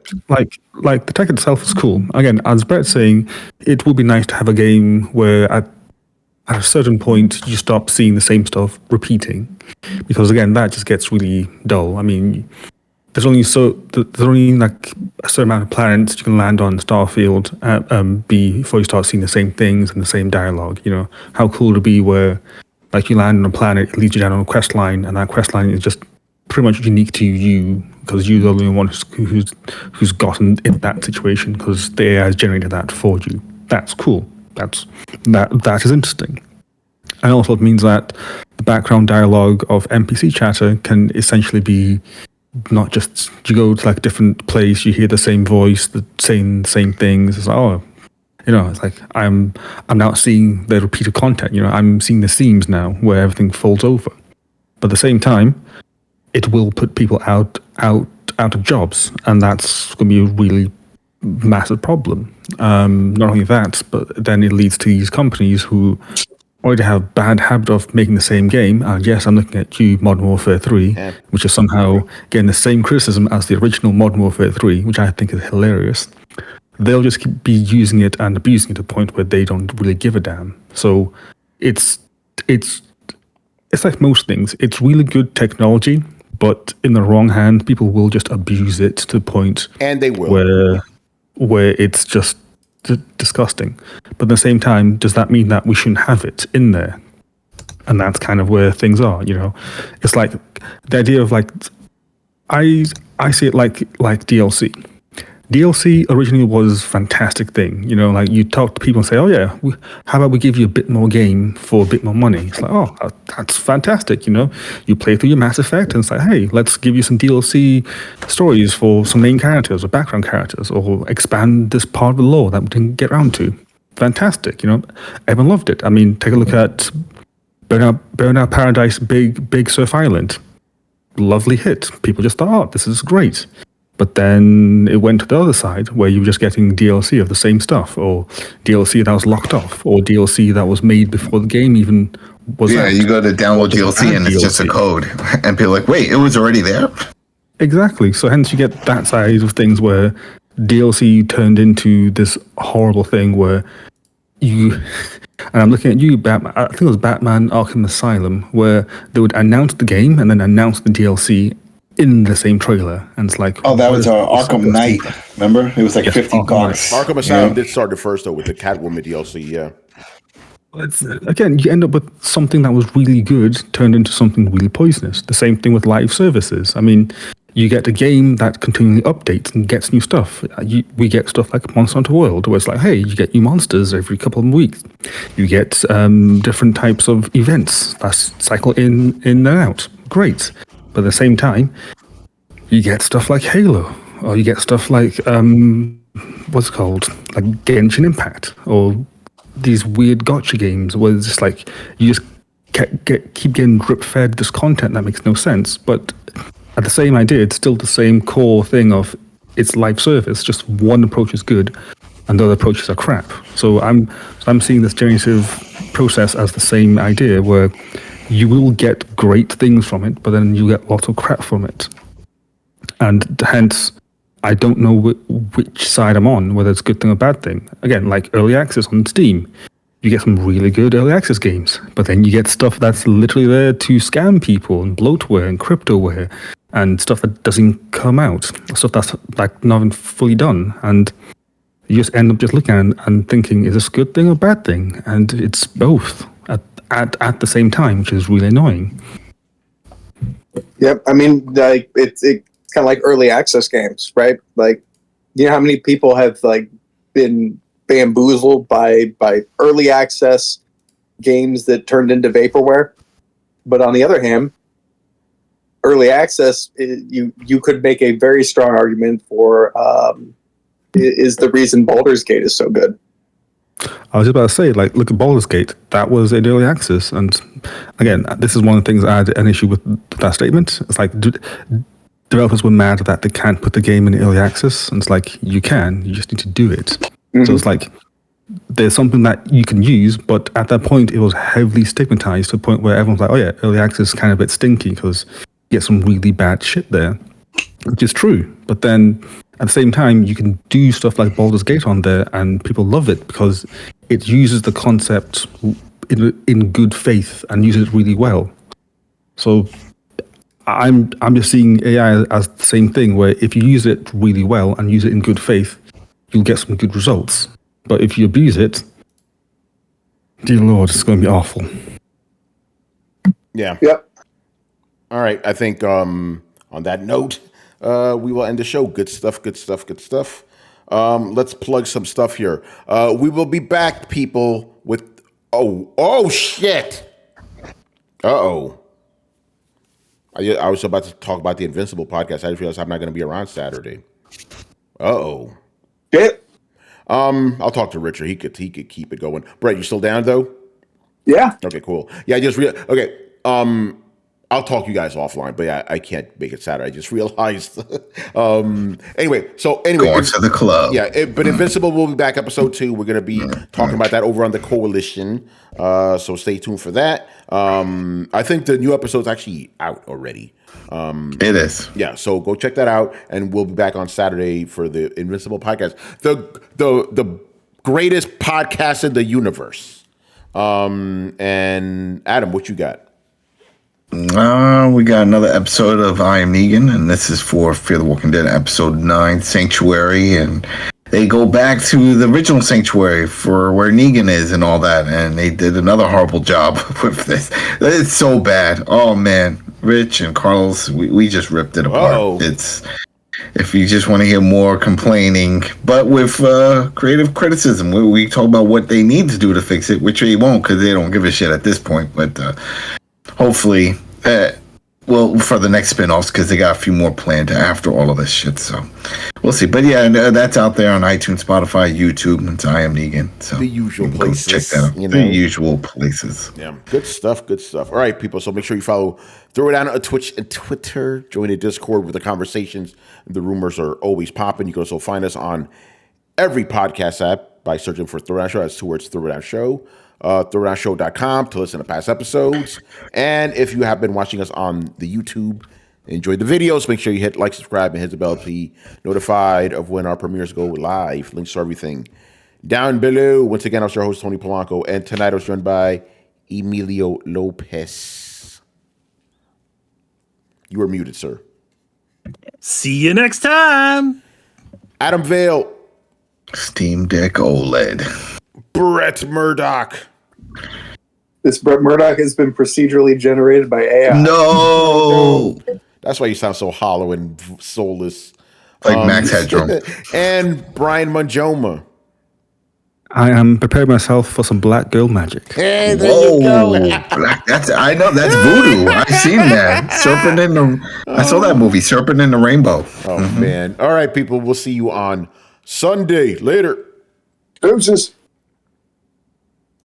Like the tech itself is cool. Again, as Brett's saying, it would be nice to have a game where at a certain point you stop seeing the same stuff repeating, because again, that just gets really dull. I mean, there's only like a certain amount of planets you can land on Starfield before you start seeing the same things and the same dialogue. How cool would it be where like you land on a planet, it leads you down on a quest line, and that quest line is just pretty much unique to you because you're the only one who's gotten in that situation because the AI has generated that for you. That's cool. That is interesting. And also it means that the background dialogue of NPC chatter can essentially be not just you go to like a different place, you hear the same voice, the same things. It's like, it's like I'm now seeing the repeated content. I'm seeing the seams now where everything folds over. But at the same time, it will put people out of jobs, and that's going to be a really massive problem. Not only that, but then it leads to these companies who already have a bad habit of making the same game. And yes, I'm looking at you, Modern Warfare 3, which is somehow getting the same criticism as the original Modern Warfare 3, which I think is hilarious. They'll just be using it and abusing it to the point where they don't really give a damn. So it's like most things. It's really good technology, but in the wrong hand, people will just abuse it to the point and they will where it's just disgusting. But at the same time, does that mean that we shouldn't have it in there? And that's kind of where things are. It's like the idea of like I see it like DLC. DLC originally was a fantastic thing. Like you talk to people and say, oh yeah, how about we give you a bit more game for a bit more money? It's like, oh, that's fantastic. You play through your Mass Effect and it's like, hey, let's give you some DLC stories for some main characters or background characters, or expand this part of the lore that we didn't get around to. Fantastic. Everyone loved it. I mean, take a look at Burnout Paradise, Big Surf Island. Lovely hit. People just thought, oh, this is great. But then it went to the other side where you were just getting DLC of the same stuff, or DLC that was locked off, or DLC that was made before the game even was out. You go to download DLC and it's just a code. And people are like, wait, it was already there? Exactly. So hence you get that side of things where DLC turned into this horrible thing where you... And I'm looking at you, Batman. I think it was Batman Arkham Asylum, where they would announce the game and then announce the DLC in the same trailer, and it's like, oh, that was Arkham Knight. Remember, it was like $50. Arkham Asylum did start the first though with the Catwoman DLC. Yeah, it's, again, you end up with something that was really good turned into something really poisonous. The same thing with live services. I mean, you get a game that continually updates and gets new stuff. We get stuff like Monster Hunter World, where it's like, hey, you get new monsters every couple of weeks. You get different types of events that cycle in and out. Great. But at the same time, you get stuff like Halo, or you get stuff like, what's it called? Like Genshin Impact, or these weird gacha games where it's just like, you just keep getting drip-fed this content that makes no sense. But at the same idea, it's still the same core thing of it's live service, just one approach is good and the other approaches are crap. So I'm seeing this generative process as the same idea where you will get great things from it, but then you get lots of crap from it. And hence, I don't know which side I'm on, whether it's a good thing or bad thing. Again, like early access on Steam, you get some really good early access games, but then you get stuff that's literally there to scam people, and bloatware and cryptoware, and stuff that doesn't come out, stuff that's like not even fully done. And you just end up just looking at it and thinking, is this a good thing or bad thing? And it's both at the same time, which is really annoying. Yep, I mean, like it's kind of like early access games, right? Like, you know how many people have like been bamboozled by early access games that turned into vaporware? But on the other hand, early access, you could make a very strong argument for is the reason Baldur's Gate is so good. I was just about to say, like, look at Baldur's Gate. That was in early access. And again, this is one of the things I had an issue with that statement. It's like, developers were mad that they can't put the game in early access. And it's like, you can, you just need to do it. Mm-hmm. So it's like, there's something that you can use, but at that point, it was heavily stigmatized to the point where everyone's like, oh yeah, early access is kind of a bit stinky because you get some really bad shit there, which is true. But then at the same time, you can do stuff like Baldur's Gate on there, and people love it because it uses the concept in good faith and uses it really well. So I'm just seeing AI as the same thing, where if you use it really well and use it in good faith, you'll get some good results. But if you abuse it, dear Lord, it's going to be awful. Yeah. Yep. All right. I think on that note, we will end the show. Good stuff. Let's plug some stuff here. We will be back, people, with... Oh, shit. Uh-oh. I was about to talk about the Invincible podcast. I didn't realize I'm not going to be around Saturday. Uh-oh. Yep. I'll talk to Richard. He could keep it going. Brett, you still down, though? Yeah. Okay, cool. Yeah, okay. I'll talk to you guys offline, but yeah, I can't make it Saturday. I just realized. Anyway, going to the club. Yeah, but Invincible will be back episode 2. We're gonna be talking about that over on the Coalition. So stay tuned for that. I think the new episode's actually out already. It is. Yeah, so go check that out, and we'll be back on Saturday for the Invincible podcast, the greatest podcast in the universe. And Adam, what you got? We got another episode of I Am Negan, and this is for Fear the Walking Dead, episode 9, Sanctuary, and they go back to the original Sanctuary for where Negan is and all that, and they did another horrible job with this. It's so bad. Oh man, Rich and Carlos, we just ripped it apart. Uh-oh. It's, if you just want to hear more complaining, but with creative criticism, we talk about what they need to do to fix it, which they won't because they don't give a shit at this point, but hopefully, Well, for the next spin-offs, because they got a few more planned after all of this shit. So we'll see. But yeah, that's out there on iTunes, Spotify, YouTube. It's I Am Negan. So the usual go places. check that out. The usual places. Yeah, good stuff. Good stuff. All right, people. So make sure you follow Throwdown on Twitch and Twitter. Join the Discord where the conversations, the rumors are always popping. You can also find us on every podcast app by searching for Throwdown Show. That's 2 words, Throwdown Show. Throwdownshow.com to listen to past episodes. And if you have been watching us on the YouTube, enjoy the videos, make sure you hit like, subscribe, and hit the bell to be notified of when our premieres go live. Links to everything down below. Once again, I was your host, Tony Polanco, and tonight I was joined by Emilio Lopez. You are muted, sir. See you next time. Adam Vale. Steam Deck OLED. Brett Murdoch. This Brett Murdoch has been procedurally generated by AI. No. That's why you sound so hollow and soulless. Like Max Headroom. And Brian Manjoma. I am preparing myself for some black girl magic. Hey, there you go. I know that's voodoo. I've seen that. I saw that movie, Serpent in the Rainbow. Oh man. All right, people. We'll see you on Sunday. Later. Deuces.